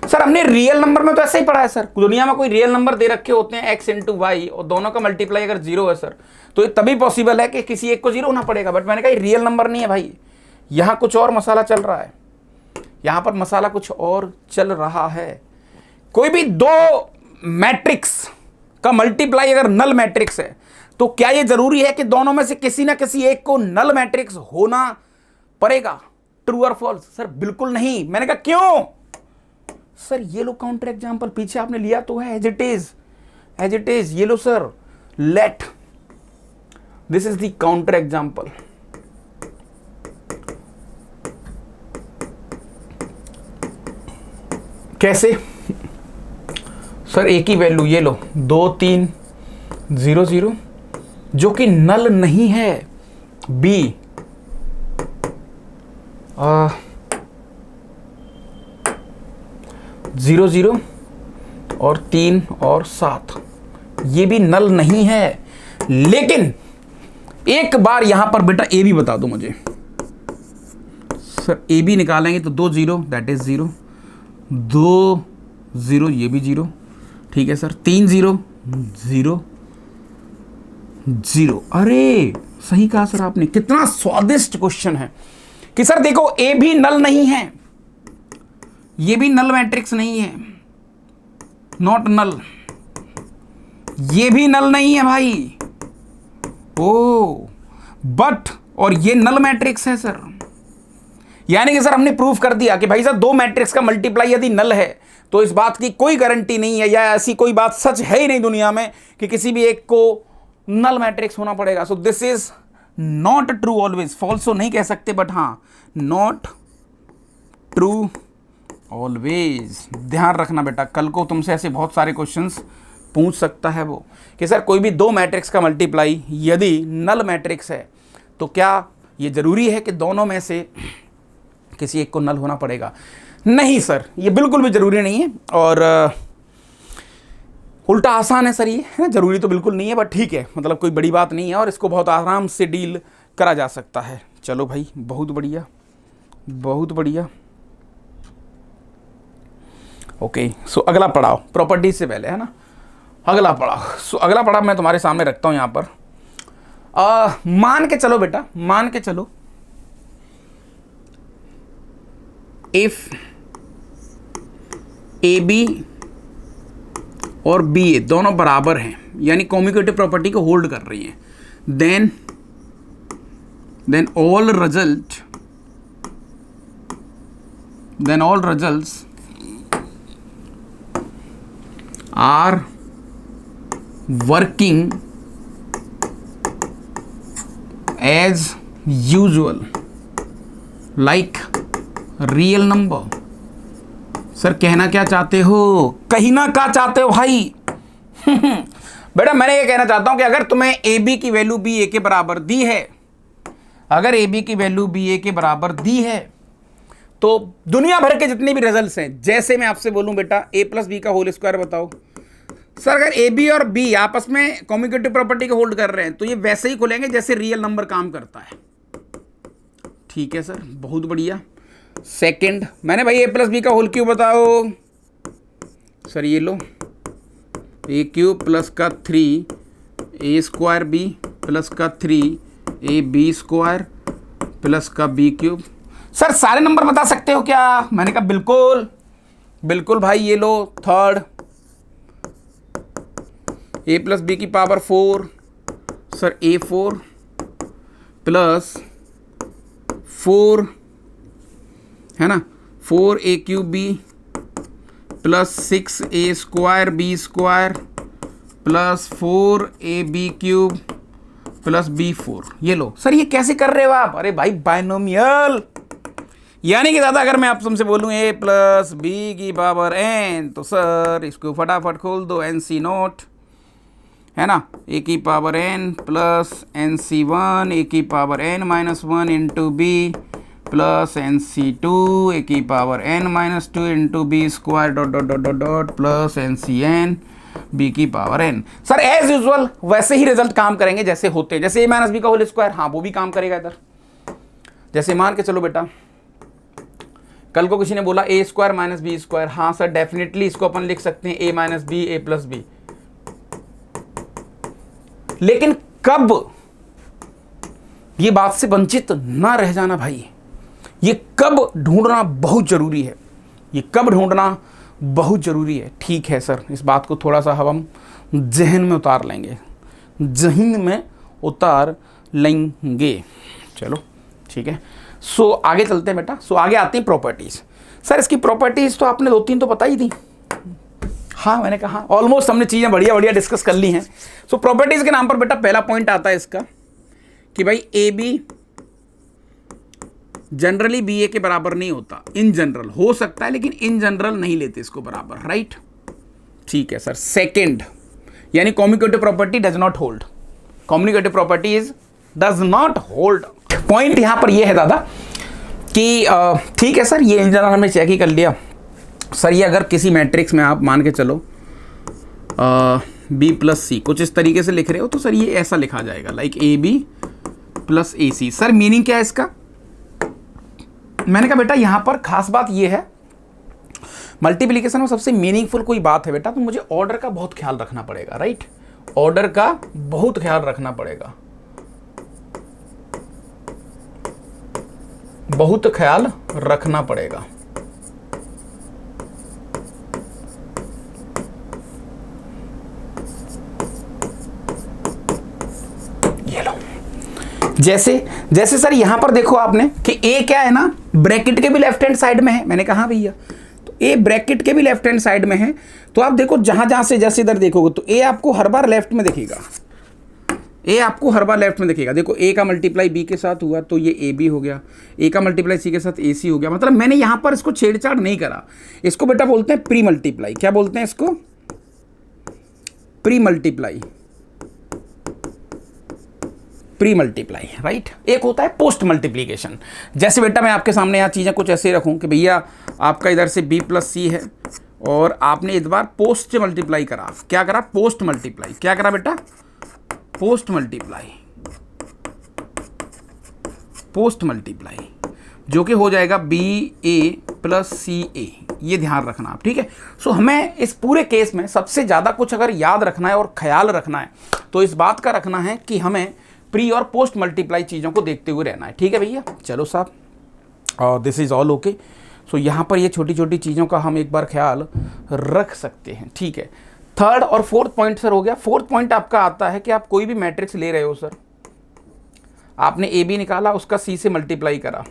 सर, हमने रियल नंबर में तो ऐसे ही पढ़ा है सर, दुनिया में कोई रियल नंबर दे रखे होते हैं x इंटू वाई और दोनों का मल्टीप्लाई अगर 0 है सर, तो ये तभी पॉसिबल है कि किसी एक को 0 होना पड़ेगा। बट मैंने कहा रियल नंबर नहीं है भाई, यहाँ कुछ और मसाला चल रहा है, यहाँ पर मसाला कुछ और चल रहा है। कोई भी 2 मैट्रिक्स का मल्टीप्लाई अगर नल मैट्रिक्स है तो क्या ये जरूरी है कि दोनों में से किसी ना किसी एक को नल मैट्रिक्स होना पड़ेगा? ट्रू और फॉल्स? सर बिल्कुल नहीं। मैंने कहा क्यों? सर ये लो काउंटर एग्जांपल, पीछे आपने लिया तो है एज इट इज। ये लो sir, let this is the counter example. कैसे? सर एक ही वैल्यू, ये लो 2 3 0 0 जो कि नल नहीं है, बी 0 0 और 3 और 7 ये भी नल नहीं है। लेकिन एक बार यहां पर बेटा ए बी बता दो मुझे। सर ए बी निकालेंगे तो 2 0 दैट इज 0, 2 0 ये भी 0, ठीक है सर। 3 0 0 0। अरे सही कहा सर आपने, कितना स्वादिष्ट क्वेश्चन है कि सर देखो ए भी नल नहीं है, ये भी नल मैट्रिक्स नहीं है, नॉट नल, ये भी नल नहीं है भाई, ओ बट और ये नल मैट्रिक्स है सर। यानी कि सर हमने प्रूफ कर दिया कि भाई साहब 2 मैट्रिक्स का मल्टीप्लाई यदि नल है तो इस बात की कोई गारंटी नहीं है, या ऐसी कोई बात सच है ही नहीं दुनिया में कि किसी भी एक को नल मैट्रिक्स होना पड़ेगा। So this is not true always, फॉल्सो नहीं कह सकते, बट हाँ नॉट ट्रू ऑलवेज। ध्यान रखना बेटा, कल को तुमसे ऐसे बहुत सारे क्वेश्चंस पूछ सकता है वो कि सर कोई भी 2 मैट्रिक्स का मल्टीप्लाई यदि नल मैट्रिक्स है तो क्या ये जरूरी है कि दोनों में से किसी एक को नल होना पड़ेगा? नहीं सर, ये बिल्कुल भी जरूरी नहीं है, और उल्टा आसान है सर ये, है ना। जरूरी तो बिल्कुल नहीं है, बट ठीक है, मतलब कोई बड़ी बात नहीं है और इसको बहुत आराम से डील करा जा सकता है। चलो भाई, बहुत बढ़िया बहुत बढ़िया। ओके, सो अगला पड़ाव प्रॉपर्टीज से पहले, है ना, अगला पड़ाव। सो अगला पड़ाव मैं तुम्हारे सामने रखता हूं यहां पर। मान के चलो बेटा, मान के चलो इफ ए बी और बी ए दोनों बराबर हैं, यानी कॉम्यूटेटिव प्रॉपर्टी को होल्ड कर रही हैं, then all results are working as usual like real number. Sir कहना क्या चाहते हो, कहीं ना क्या चाहते हो भाई? बेटा मैंने ये कहना चाहता हूं कि अगर तुम्हें ए बी की वैल्यू बी ए के बराबर दी है, अगर ए बी की वैल्यू बी ए के बराबर दी है, तो दुनिया भर के जितने भी रिजल्ट्स हैं, जैसे मैं आपसे बोलूं बेटा ए प्लस बी का होल स्क्वायर बताओ, सर अगर ए बी और बी आपस में कम्यूटेटिव प्रॉपर्टी को होल्ड कर रहे हैं तो ये वैसे ही खुलेंगे जैसे रियल नंबर काम करता है। ठीक है सर, बहुत बढ़िया। सेकंड मैंने भाई ए प्लस बी का होल क्यूब बताओ, सर ये लो ए क्यूब प्लस का 3 ए स्क्वायर बी प्लस का 3 ए बी स्क्वायर प्लस का बी क्यूब। सर सारे नंबर बता सकते हो क्या? मैंने कहा बिल्कुल बिल्कुल भाई, ये लो थर्ड ए प्लस बी की पावर 4, सर ए 4 प्लस 4 है ना, 4 A cube B plus 6 A square B square plus 4 A B cube plus B 4। ये लो सर, ये कैसे कर रहे हो आप? अरे भाई बाइनोमियल, यानी कि दादा अगर मैं आप तुमसे बोलूं ए प्लस बी की पावर एन, तो सर इसको फटाफट खोल दो, एन सी नोट है ना, ए की power N plus N C one A की power N minus 1 into B plus N C two A की power N minus 2 into B square dot dot dot dot dot plus N C N B की power N. Sir as usual वैसे ही result काम करेंगे जैसे होते हैं, जैसे ए माइनस बी का होल स्क्वायर, हाँ वो भी काम करेगा इधर। जैसे मान के चलो बेटा, कल को किसी ने बोला ए स्क्वायर माइनस बी स्क्वायर, हाँ सर डेफिनेटली इसको अपन लिख सकते हैं ए माइनस बी ए प्लस बी, लेकिन कब, ये बात से वंचित ना रह जाना भाई, ये कब ढूंढना बहुत जरूरी है, ये कब ढूंढना बहुत जरूरी है। ठीक है सर, इस बात को थोड़ा सा हम जहन में उतार लेंगे, जहन में उतार लेंगे। चलो ठीक है, सो आगे चलते हैं बेटा। सो आगे आती हैं प्रॉपर्टीज। सर इसकी प्रॉपर्टीज तो आपने 2-3 तो बता ही दी, हाँ मैंने कहा ऑलमोस्ट हमने चीज़ें बढ़िया बढ़िया डिस्कस कर ली हैं। सो प्रॉपर्टीज के नाम पर बेटा पहला पॉइंट आता है इसका कि भाई A be generally B A के बराबर नहीं होता, इन जनरल हो सकता है लेकिन इन जनरल नहीं लेते इसको बराबर, राइट? ठीक है सर। सेकंड यानी commutative property does not hold, commutative property is does not hold. Point यहां पर यह है दादा कि ठीक है सर, ये इन जनरल हमने चेक ही कर लिया। सर ये अगर किसी मैट्रिक्स में आप मान के चलो बी प्लस सी कुछ इस तरीके से लिख रहे हो, तो सर ये ऐसा लिखा जाएगा like A B plus A C. Sir meaning क्या है इसका? मैंने कहा बेटा यहां पर खास बात यह है, मल्टीप्लिकेशन में सबसे मीनिंगफुल कोई बात है बेटा, तो मुझे ऑर्डर का बहुत ख्याल रखना पड़ेगा, राइट? ऑर्डर का बहुत ख्याल रखना पड़ेगा, बहुत ख्याल रखना पड़ेगा। ये लो, जैसे जैसे सर यहां पर देखो आपने कि ए क्या है ना, ब्रैकेट के भी लेफ्ट हैंड साइड में है। मैंने कहा भैया तो ए ब्रैकेट के भी लेफ्ट हैंड साइड में है, तो आप देखो जहां जहां से जैसे इधर देखोगे तो ए आपको हर बार लेफ्ट में दिखेगा, ए आपको हर बार लेफ्ट में दिखेगा। देखो ए का मल्टीप्लाई बी के साथ हुआ तो ये ए बी हो गया, ए का मल्टीप्लाई सी के साथ ए सी हो गया। मतलब मैंने यहां पर इसको छेड़छाड़ नहीं करा, इसको बेटा बोलते हैं प्री मल्टीप्लाई। क्या बोलते हैं इसको? Pre multiply, pre multiply, right? एक होता है पोस्ट मल्टीप्लीकेशन। जैसे बेटा मैं आपके सामने यहाँ चीज़ें कुछ ऐसे रखूँ कि भैया आपका इधर से बी प्लस सी है और आपने इस बार पोस्ट से मल्टीप्लाई करा। क्या करा? Post multiply. क्या करा बेटा? पोस्ट मल्टीप्लाई, पोस्ट मल्टीप्लाई, जो कि हो जाएगा बी ए प्लस सी ए। ये ध्यान रखना आप, ठीक है? सो हमें इस पूरे केस में सबसे ज़्यादा कुछ अगर याद रखना है और ख्याल रखना है तो इस बात का रखना है कि हमें प्री और पोस्ट मल्टीप्लाई चीज़ों को देखते हुए रहना है, ठीक है भैया? चलो साहब, और दिस इज़ ऑल ओके। सो यहाँ पर ये छोटी छोटी चीज़ों का हम एक बार ख्याल रख सकते हैं, ठीक है? थर्ड और फोर्थ पॉइंट सर हो गया। फोर्थ पॉइंट आपका आता है कि आप कोई भी मैट्रिक्स ले रहे हो सर, आपने ए बी निकाला, उसका सी से मल्टीप्लाई करा,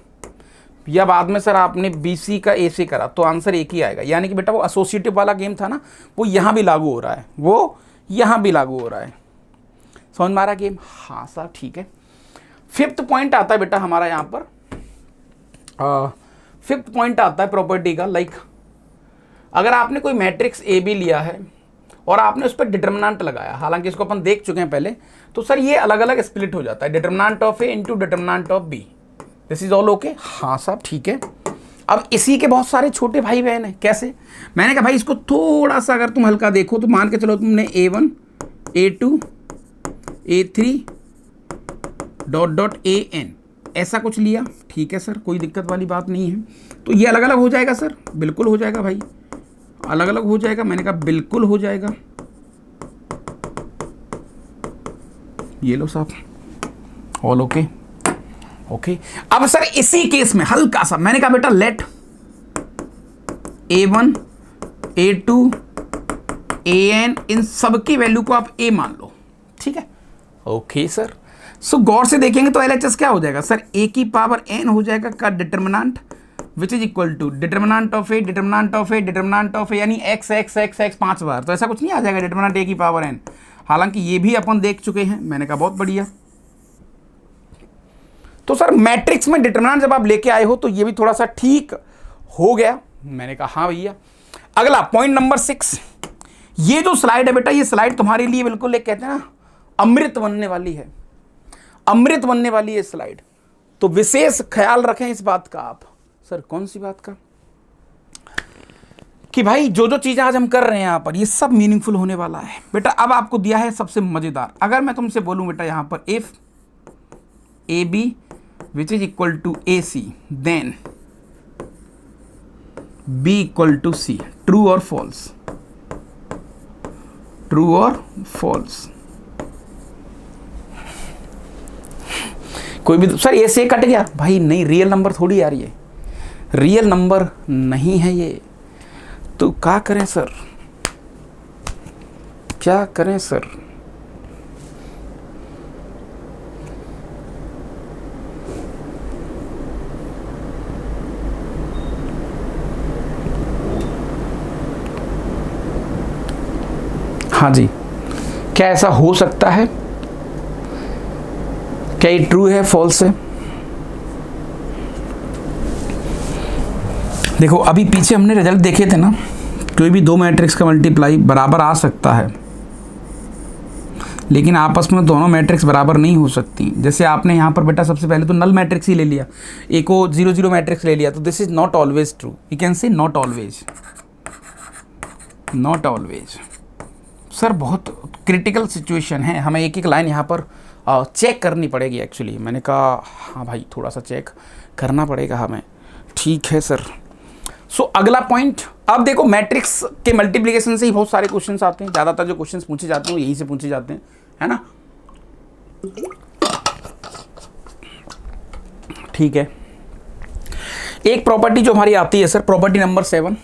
या बाद में सर आपने बी सी का ए से करा, तो आंसर एक ही आएगा। यानी कि बेटा वो एसोसिएटिव वाला गेम था ना, वो यहाँ भी लागू हो रहा है, वो यहाँ भी लागू हो रहा है। समझ में आ रहा गेम? हाँ सर, ठीक है। फिफ्थ पॉइंट आता है बेटा हमारा यहाँ पर, फिफ्थ पॉइंट आता है प्रॉपर्टी का, लाइक अगर आपने कोई मैट्रिक्स ए बी लिया है और आपने उस पर डिटर्मिनेंट लगाया, हालांकि इसको अपन देख चुके हैं पहले, तो सर ये अलग अलग स्प्लिट हो जाता है, determinant of A into determinant of B. This is all okay? हाँ साहब ठीक है। अब इसी के बहुत सारे छोटे भाई बहन हैं। कैसे? मैंने कहा भाई इसको थोड़ा सा अगर तुम हल्का देखो तो मान के चलो तुमने A1 A2 A3 dot dot AN ऐसा कुछ लिया, ठीक है सर, कोई दिक्कत वाली बात नहीं है। तो ये अलग अलग हो जाएगा सर, बिल्कुल हो जाएगा भाई, अलग अलग हो जाएगा। मैंने कहा बिल्कुल हो जाएगा। ये लो साहब, ऑल ओके ओके। अब सर इसी केस में हल्का सा मैंने कहा बेटा लेट A1 A2 AN इन सबकी वैल्यू को आप A मान लो, ठीक है, ओके सर। सो गौर से देखेंगे तो LHS क्या हो जाएगा सर, A की पावर N हो जाएगा का determinant which is equal to determinant of A determinant of A determinant of A, यानी x x x x 5 बार। तो ऐसा कुछ नहीं आ जाएगा डिटर्मिनेंट A की पावर N, हालांकि ये भी अपन देख चुके हैं। मैंने कहा बहुत बढ़िया। तो सर मैट्रिक्स में डिटर्मिनेंट जब आप लेके आए हो तो ये भी थोड़ा सा ठीक हो गया। मैंने कहा हाँ भैया। अगला पॉइंट नंबर 6, ये जो स्लाइड है बेटा, ये स्लाइड तुम्हारे लिए बिल्कुल एक कहते हैं ना अमृत बनने वाली है, अमृत बनने वाली है स्लाइड। तो विशेष ख्याल रखें इस बात का आप। सर कौन सी बात का? कि भाई जो जो चीजें आज हम कर रहे हैं यहाँ पर ये सब मीनिंगफुल होने वाला है बेटा। अब आपको दिया है सबसे मजेदार, अगर मैं तुमसे बोलूं बेटा यहाँ पर if AB which is equal to AC then B equal to C, true or false? True or false? कोई भी सर ये से कट गया भाई, नहीं रियल नंबर थोड़ी आ रही है, रियल नंबर नहीं है ये, तो क्या करें सर, क्या करें सर? हाँ जी, क्या ऐसा हो सकता है? क्या ये ट्रू है फॉल्स है? देखो अभी पीछे हमने रिजल्ट देखे थे ना, कोई भी दो मैट्रिक्स का मल्टीप्लाई बराबर आ सकता है, लेकिन आपस में दोनों मैट्रिक्स बराबर नहीं हो सकती। जैसे आपने यहाँ पर बेटा सबसे पहले तो नल मैट्रिक्स ही ले लिया, एक को 0 0 मैट्रिक्स ले लिया, तो this is not always true. You can say not always, not always. Sir बहुत क्रिटिकल सिचुएशन है, हमें एक एक लाइन यहाँ पर चेक करनी पड़ेगी एक्चुअली। मैंने कहा हाँ भाई थोड़ा सा चेक करना पड़ेगा हमें, ठीक है सर। सो अगला पॉइंट, अब देखो मैट्रिक्स के मल्टीप्लिकेशन से ही बहुत सारे क्वेश्चंस आते हैं, ज़्यादातर जो क्वेश्चंस पूछे जाते हैं वो यही से पूछे जाते हैं, है ना, ठीक है। एक प्रॉपर्टी जो हमारी आती है sir, property number 7,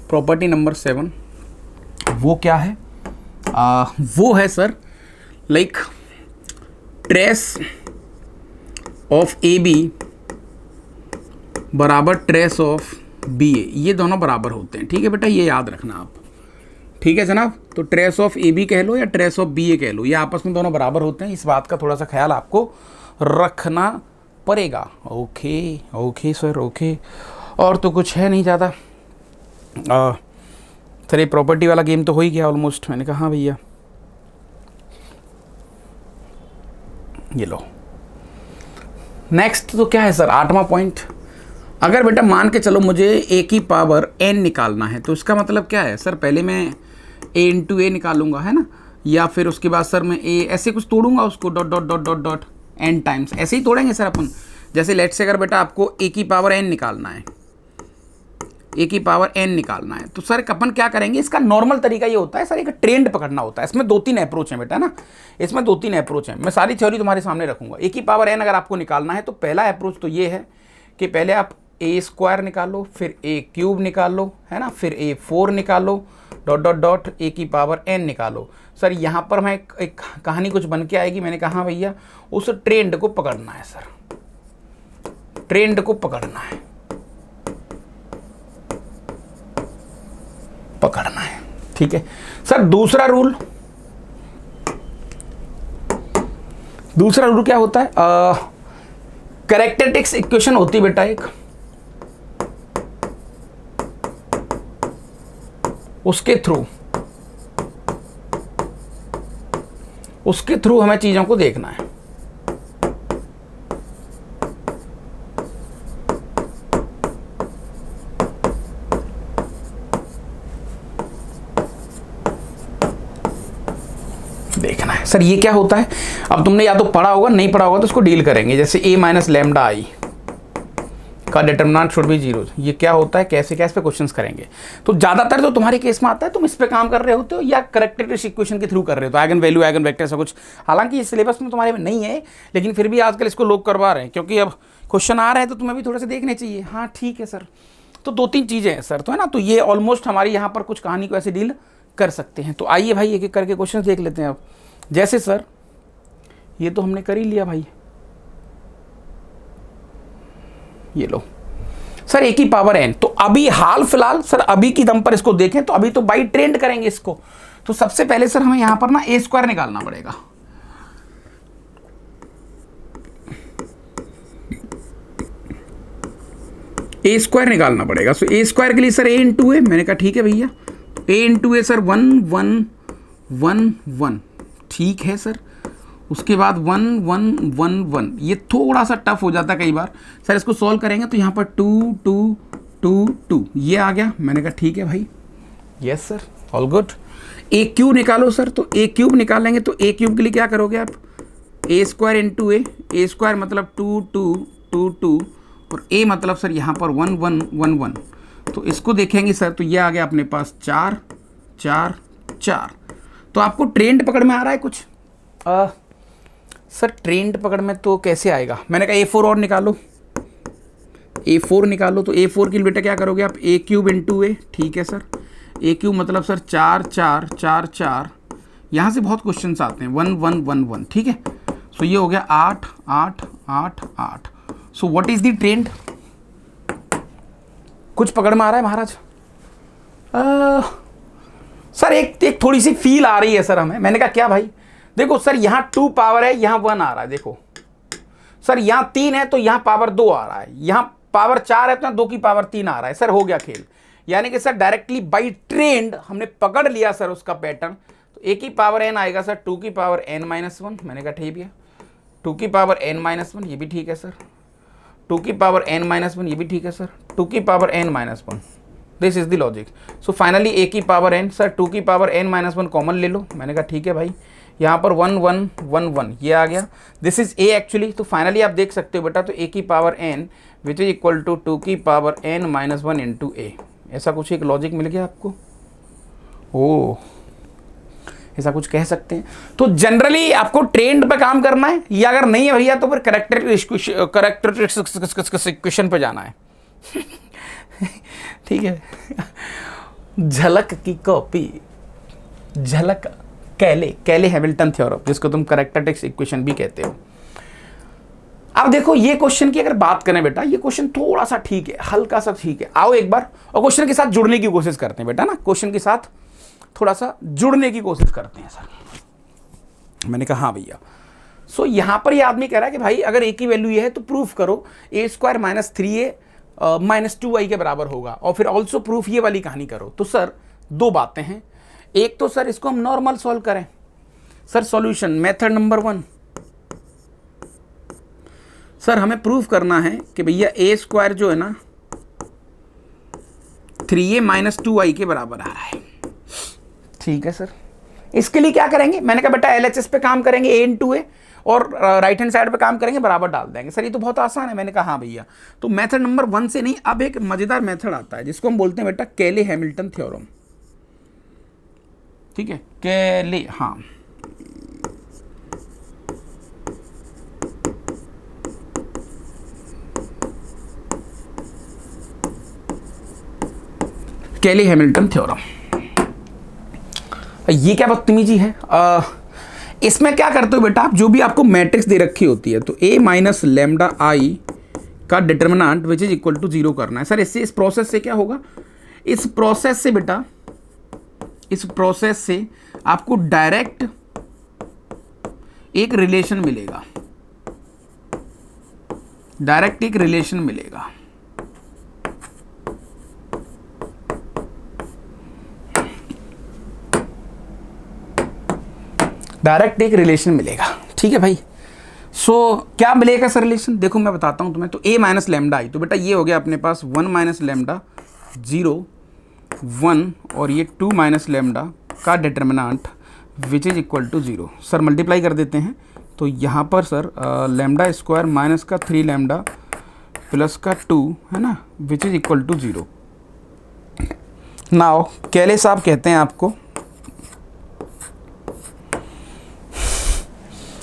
property number 7 वो क्या है? वो है sir like trace of AB बराबर ट्रेस ऑफ BA, ये दोनों बराबर होते हैं, ठीक है बेटा, ये याद रखना आप, ठीक है जनाब। तो ट्रेस ऑफ AB कह लो या ट्रेस ऑफ BA कह लो, ये आपस में दोनों बराबर होते हैं, इस बात का थोड़ा सा ख्याल आपको रखना पड़ेगा। Okay okay sir okay. और तो कुछ है नहीं ज़्यादा सर, ये प्रॉपर्टी वाला गेम तो हो ही गया ऑलमोस्ट। मैंने कहा हाँ भैया, ये लो नेक्स्ट। तो क्या है सर 8वां पॉइंट, अगर बेटा मान के चलो मुझे A की पावर N निकालना है, तो इसका मतलब क्या है सर, पहले मैं A इंटू A निकालूंगा, है ना, या फिर उसके बाद सर मैं A ऐसे कुछ तोड़ूंगा उसको, dot dot dot dot dot N times, ऐसे ही तोड़ेंगे सर अपन। जैसे लेट से अगर बेटा आपको A की पावर N निकालना है, A की पावर N निकालना है, तो सर अपन क्या करेंगे, इसका नॉर्मल तरीका ये होता है सर, एक ट्रेंड पकड़ना होता है। इसमें 2-3 अप्रोच हैं बेटा ना, इसमें 2-3 अप्रोच हैं, मैं सारी थ्योरी तुम्हारे सामने रखूंगा। A की पावर N अगर आपको निकालना है तो पहला अप्रोच तो ये है कि पहले आप A² निकालो, फिर A³ निकालो, है ना, फिर A4 निकालो, डॉट डॉट डॉट A की पावर N निकालो। सर यहाँ पर मैं एक कहानी कुछ बन के आएगी। मैंने कहा भैया उस ट्रेंड को पकड़ना है सर, ट्रेंड को पकड़ना है, पकड़ना है, ठीक है सर। दूसरा रूल दूसरा रूल क्या होता है, कैरेक्टरिस्टिक्स इक्वेशन होती है बेटा एक, उसके थ्रू हमें चीजों को देखना है। देखना है सर ये क्या होता है। अब तुमने या तो पढ़ा होगा, नहीं पढ़ा होगा तो उसको डील करेंगे। जैसे a माइनस लेमडा आई का डिटरमिनेंट शुड बी जीरो, ये क्या होता है, कैसे क्या इस पे क्वेश्चंस करेंगे। तो ज्यादातर जो तुम्हारे केस में आता है तुम इस पे काम कर रहे होते हो या कैरेक्टरिस्टिक इक्वेशन के थ्रू कर रहे हो, तो आइगन वैल्यू आइगन वेक्टर ऐसा कुछ। हालांकि ये सिलेबस में तुम्हारे में नहीं है, लेकिन फिर भी आजकल इसको लोग करवा रहे हैं, क्योंकि अब क्वेश्चन आ रहे हैं तो तुम्हें भी थोड़े से देखने चाहिए। हाँ ठीक है सर, तो 2-3 चीजें हैं सर, तो है ना, तो ये ऑलमोस्ट हमारी यहाँ पर कुछ कहानी को ऐसे डील कर सकते हैं। तो आइए भाई एक एक करके क्वेश्चन देख लेते हैं। अब जैसे सर ये तो हमने कर ही लिया भाई, ये लो सर a की पावर n। तो अभी हाल फिलहाल सर अभी की दम पर इसको देखें तो अभी तो बाई ट्रेंड करेंगे इसको। तो सबसे पहले सर हमें यहां पर ना a स्क्वायर निकालना पड़ेगा। a स्क्वायर निकालना पड़ेगा। सो a स्क्वायर के लिए सर a इंटू a, मैंने कहा ठीक है भैया, a इंटू a सर 1 1 1 1, ठीक है सर। उसके बाद 1 1 1 1, ये थोड़ा सा टफ हो जाता है कई बार सर, इसको सॉल्व करेंगे तो यहाँ पर 2 2 2 2 ये आ गया। मैंने कहा ठीक है भाई, yes sir, all good. a cube निकालो सर, तो a क्यूब निकालेंगे तो a क्यूब के लिए क्या करोगे आप, a square into a square मतलब 2 2 2 2, और a मतलब सर यहाँ पर 1 1 1 1। तो इसको देखेंगे सर तो ये आ गया अपने पास 4 4 4। तो आपको ट्रेंड पकड़ में आ रहा है कुछ सर? ट्रेंड पकड़ में तो कैसे आएगा, मैंने कहा a4 और निकालो, a4 निकालो। तो a4 के लिए बेटा क्या करोगे आप, a क्यूब इंटू a, ठीक है सर। a क्यूब मतलब सर 4 4 4 4, यहाँ से बहुत क्वेश्चन आते हैं, 1 1 1 1, ठीक है। सो ये हो गया 8 8 8 8। सो व्हाट इज द ट्रेंड, कुछ पकड़ में आ रहा है महाराज? सर एक थोड़ी सी फील आ रही है सर हमें। मैंने कहा क्या भाई, देखो सर यहाँ 2 पावर है, यहाँ 1 आ रहा है, देखो सर यहाँ 3 है तो यहाँ पावर 2 आ रहा है, यहाँ पावर 4 है तो यहाँ 2 की पावर 3 आ रहा है। सर हो गया खेल, यानी कि सर डायरेक्टली बाई ट्रेंड हमने पकड़ लिया सर उसका पैटर्न। तो a की पावर n आएगा सर 2 की पावर n माइनस 1, मैंने कहा ठीक है, 2 की पावर n माइनस 1, ये भी ठीक है सर, 2 की पावर n माइनस 1, ये भी ठीक है सर, 2 की power n minus 1, this is the logic. So finally a की पावर n, सर 2 की पावर n माइनस 1 कॉमन ले लो, मैंने कहा ठीक है भाई, यहाँ पर 1 1 1 1 ये आ गया, दिस इज a एक्चुअली। तो फाइनली आप देख सकते हो बेटा, तो a की power n which is equal to 2 की power n minus 1 into a, ऐसा कुछ एक लॉजिक मिल गया आपको। ओ ऐसा कुछ कह सकते हैं। तो जनरली आपको ट्रेंड पे काम करना है, या अगर नहीं है भैया तो फिर कैरेक्टरिस्टिक्स इक्वेशन पे जाना है। ठीक है, झलक की कॉपी, झलक कैले हैमिल्टन थ्योरम, जिसको तुम कैरेक्टरिस्टिक्स इक्वेशन भी कहते हो। अब देखो ये क्वेश्चन की अगर बात करें बेटा, ये क्वेश्चन थोड़ा सा ठीक है, हल्का सा ठीक है। आओ एक बार और क्वेश्चन के साथ जुड़ने की कोशिश करते हैं बेटा ना, क्वेश्चन के साथ थोड़ा सा जुड़ने की कोशिश करते हैं सर। मैंने कहा हाँ भैया। सो यहां पर ये आदमी कह रहा है कि भाई अगर a की वैल्यू ये है तो प्रूफ करो a square minus 3a minus 2i के बराबर होगा, और फिर ऑल्सो प्रूफ ये वाली कहानी करो। तो सर दो बातें हैं, एक तो सर इसको हम नॉर्मल सॉल्व करें। Sir solution method number 1, sir हमें प्रूफ करना है कि भैया a स्क्वायर जो है ना 3a माइनस 2i के बराबर आ रहा है, ठीक है सर। इसके लिए क्या करेंगे, मैंने कहा बेटा LHS पे काम करेंगे, a इंटू ए, और राइट हैंड साइड पे काम करेंगे, बराबर डाल देंगे। सर ये तो बहुत आसान है। मैंने कहा हाँ भैया। तो मेथड नंबर 1 से नहीं, अब एक मजेदार मेथड आता है जिसको हम बोलते हैं बेटा कैले हैमिल्टन थ्योरम, ठीक है, कैले, हाँ कैले हैमिल्टन थ्योरम। ये क्या बदतमीजी है, इसमें क्या करते हो बेटा आप, जो भी आपको मैट्रिक्स दे रखी होती है तो a माइनस लेमडा आई का determinant which is equal to 0 करना है। सर इससे, इस प्रोसेस से क्या होगा, इस प्रोसेस से बेटा, इस प्रोसेस से आपको डायरेक्ट एक रिलेशन मिलेगा, डायरेक्ट एक रिलेशन मिलेगा। डायरेक्ट एक रिलेशन मिलेगा, ठीक है भाई। सो क्या मिलेगा सर रिलेशन, देखो मैं बताता हूं तुम्हें। तो a माइनस लेमडा आई, तो बेटा ये हो गया अपने पास 1 माइनस लेमडा 0 1 और ये 2 माइनस लेमडा का determinant which is equal to 0। Sir multiply कर देते हैं, तो यहाँ पर सर लेमडा स्क्वायर माइनस का 3 लेमडा प्लस का 2 है ना, which is equal to 0। Now Cayley साहब कहते हैं आपको,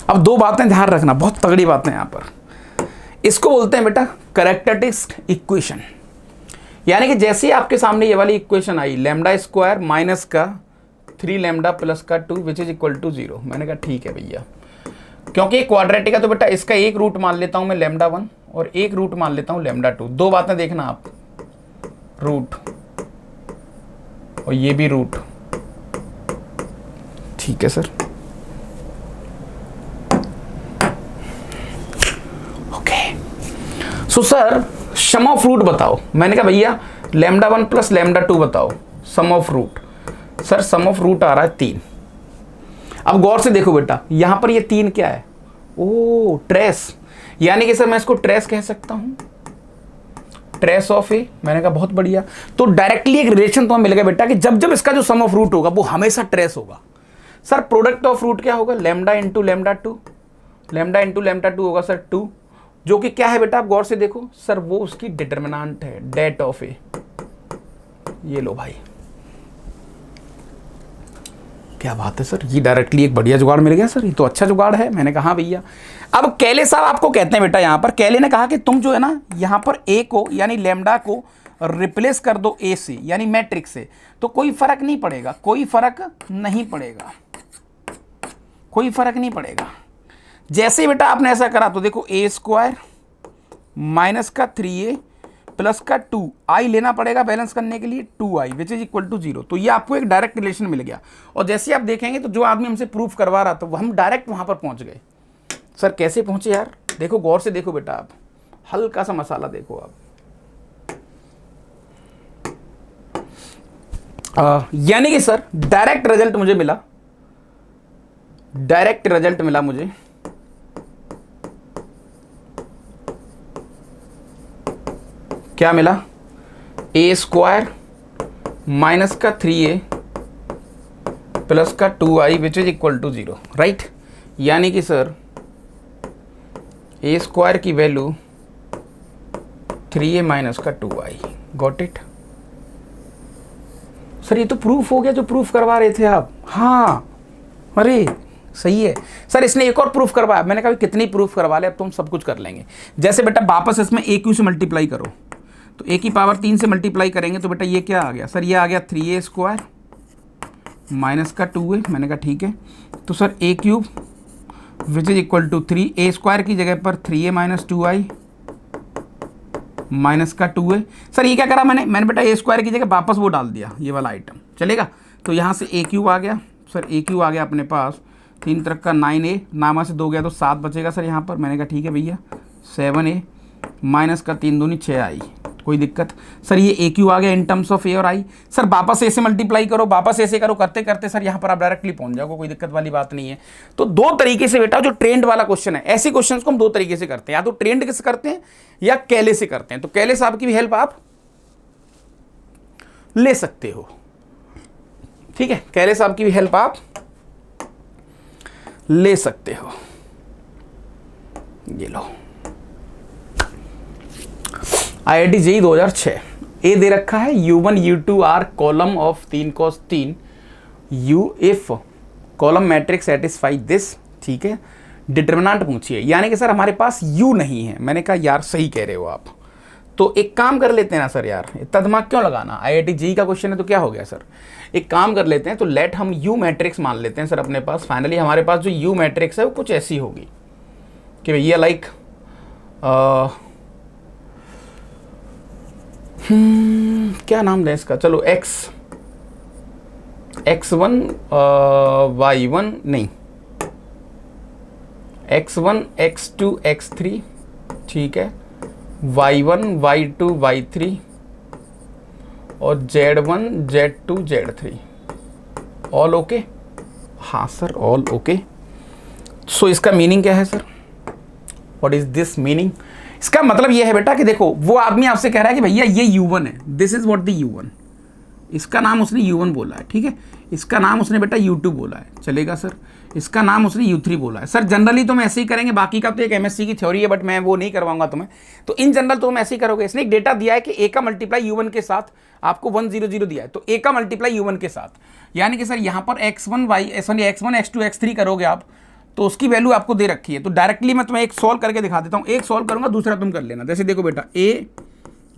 अब दो बातें ध्यान रखना, बहुत तगड़ी बातें यहाँ पर। इसको बोलते हैं बेटा कैरेक्टरिस्टिक इक्वेशन, यानी कि जैसे ही आपके सामने ये वाली इक्वेशन आई, लेमडा स्क्वायर माइनस का 3 लेमडा प्लस का 2 विच इज इक्वल टू 0, मैंने कहा ठीक है भैया, क्योंकि क्वाड्रेटिक है तो बेटा इसका एक रूट मान लेता हूं मैं लेमडा 1 और एक रूट मान लेता हूं लेमडा 2। दो बातें देखना आप, रूट और ये भी रूट, ठीक है sir. So sir sum of root बताओ, मैंने कहा भैया लेमडा 1 प्लस लेमडा 2 बताओ sum of root. Sir sum of root आ रहा है 3। अब गौर से देखो बेटा, यहां पर ये 3 क्या है, ओ ट्रेस, यानी कि सर मैं इसको ट्रेस कह सकता हूं, ट्रेस ऑफ ए। मैंने कहा बहुत बढ़िया। तो डायरेक्टली एक रिलेशन तो मिल गया बेटा कि जब जब इसका जो सम ऑफ रूट होगा वो हमेशा ट्रेस होगा। सर प्रोडक्ट ऑफ रूट क्या होगा, lambda into lambda 2, lambda into lambda 2 होगा सर 2, जो कि क्या है बेटा आप गौर से देखो सर, वो उसकी डिटर्मिनेंट है, डेट ऑफ ए। ये लो भाई, क्या बात है सर, ये डायरेक्टली एक बढ़िया जुगाड़ मिल गया सर, ये तो अच्छा जुगाड़ है। मैंने कहा हाँ भैया। अब कैले साहब आपको कहते हैं बेटा, यहां पर कैले ने कहा कि तुम जो है ना यहां पर ए को यानी लेमडा को रिप्लेस कर दो ए से, यानी मैट्रिक्स से, तो कोई फर्क नहीं पड़ेगा, कोई फर्क नहीं पड़ेगा, कोई फर्क नहीं पड़ेगा। जैसे बेटा आपने ऐसा करा तो देखो ए स्क्वायर माइनस का 3a प्लस का 2 आई लेना पड़ेगा बैलेंस करने के लिए, 2i which is equal to 0। तो ये आपको एक डायरेक्ट रिलेशन मिल गया। और जैसे आप देखेंगे तो जो आदमी हमसे प्रूफ करवा रहा था हम डायरेक्ट वहां पर पहुंच गए। सर कैसे पहुंचे यार, देखो गौर से देखो बेटा, आप हल्का सा मसाला देखो आप। यानी कि सर डायरेक्ट रिजल्ट मुझे मिला, डायरेक्ट रिजल्ट मिला मुझे क्या मिला, ए स्क्वायर माइनस का 3a प्लस का 2i which is equal to 0, right. यानी कि सर ए स्क्वायर की वैल्यू 3a माइनस का 2i, गॉट इट। सर ये तो प्रूफ हो गया जो प्रूफ करवा रहे थे आप। हाँ अरे सही है सर, इसने एक और प्रूफ करवाया। मैंने कहा कितनी प्रूफ करवा ले, अब तुम सब कुछ कर लेंगे। जैसे बेटा वापस इसमें ए क्यू से मल्टीप्लाई करो, तो ए की पावर 3 से मल्टीप्लाई करेंगे तो बेटा ये क्या आ गया सर, ये आ गया 3a स्क्वायर माइनस का 2a। मैंने कहा ठीक है, तो sir A cube which is equal to 3, A square की जगह पर 3a माइनस 2i माइनस का 2a। सर ये क्या करा मैंने बेटा ए स्क्वायर की जगह वापस वो डाल दिया, ये वाला आइटम चलेगा। तो यहाँ से ए क्यूब आ गया सर, ए क्यूब आ गया अपने पास 3 तरफ का 9a, नामा से 2 गया तो 7 बचेगा सर यहाँ पर। मैंने कहा ठीक है भैया 7a माइनस का 3 दूनी 6i, कोई दिक्कत। सर ये ए क्यू आ गया इन टर्म्स ऑफ ए और आई। सर वापस ए से मल्टीप्लाई करो, वापस ऐसे करो, करते करते सर यहाँ पर आप डायरेक्टली पहुंच जाओगे, कोई दिक्कत वाली बात नहीं है। तो दो तरीके से बेटा जो ट्रेंड वाला क्वेश्चन है, ऐसे क्वेश्चंस को हम दो तरीके से करते हैं, या तो ट्रेंड से करते हैं या कैले से करते हैं। तो कैले साहब की भी हेल्प आप ले सकते हो, ठीक है, कैले साहब की भी हेल्प आप ले सकते हो। ये लो IIT JEE 2006, ए दे रखा है U1 U2 R column of 3 cos 3 U if column matrix satisfy this, ठीक है। डिटर्मिनेंट पूछिए, यानी कि सर हमारे पास U नहीं है। मैंने कहा यार सही कह रहे हो आप, तो एक काम कर लेते हैं ना सर, यार इतना दिमाग क्यों लगाना, IIT JEE का क्वेश्चन है तो क्या हो गया सर। एक काम कर लेते हैं, तो लेट हम U मैट्रिक्स मान लेते हैं सर अपने पास। फाइनली हमारे पास जो U मैट्रिक्स है वो कुछ ऐसी होगी कि भैया लाइक क्या नाम दें इसका, चलो x1 y1 नहीं, x1 x2 x3, ठीक है, y1 y2 y3 और z1 z2 z3, all okay? हाँ सर, ऑल ओके। सो इसका मीनिंग क्या है sir? What is this meaning? इसका मतलब ये है बेटा कि देखो, वो आदमी आपसे कह रहा है कि भैया ये u1 है, this is what the u1, इसका नाम उसने u1 बोला है, ठीक है, इसका नाम उसने बेटा u2 बोला है, चलेगा सर, इसका नाम उसने u3 बोला है। सर जनरली तो हम ऐसे ही करेंगे, बाकी का तो एक एमएससी की थ्योरी है, बट मैं वो नहीं करवाऊंगा तुम्हें, तो इन जनरल तो हम ऐसे ही करोगे। इसने एक डेटा दिया है कि a का मल्टीप्लाई u1 के साथ आपको 100 दिया है, तो a का मल्टीप्लाई u1 के साथ, यानी कि सर यहाँ पर x1 x2 x3 करोगे आप, तो उसकी वैल्यू आपको दे रखी है। तो डायरेक्टली मैं तुम्हें एक सॉल्व करके दिखा देता हूँ, एक सॉल्व करूंगा, दूसरा तुम कर लेना। जैसे देखो बेटा, a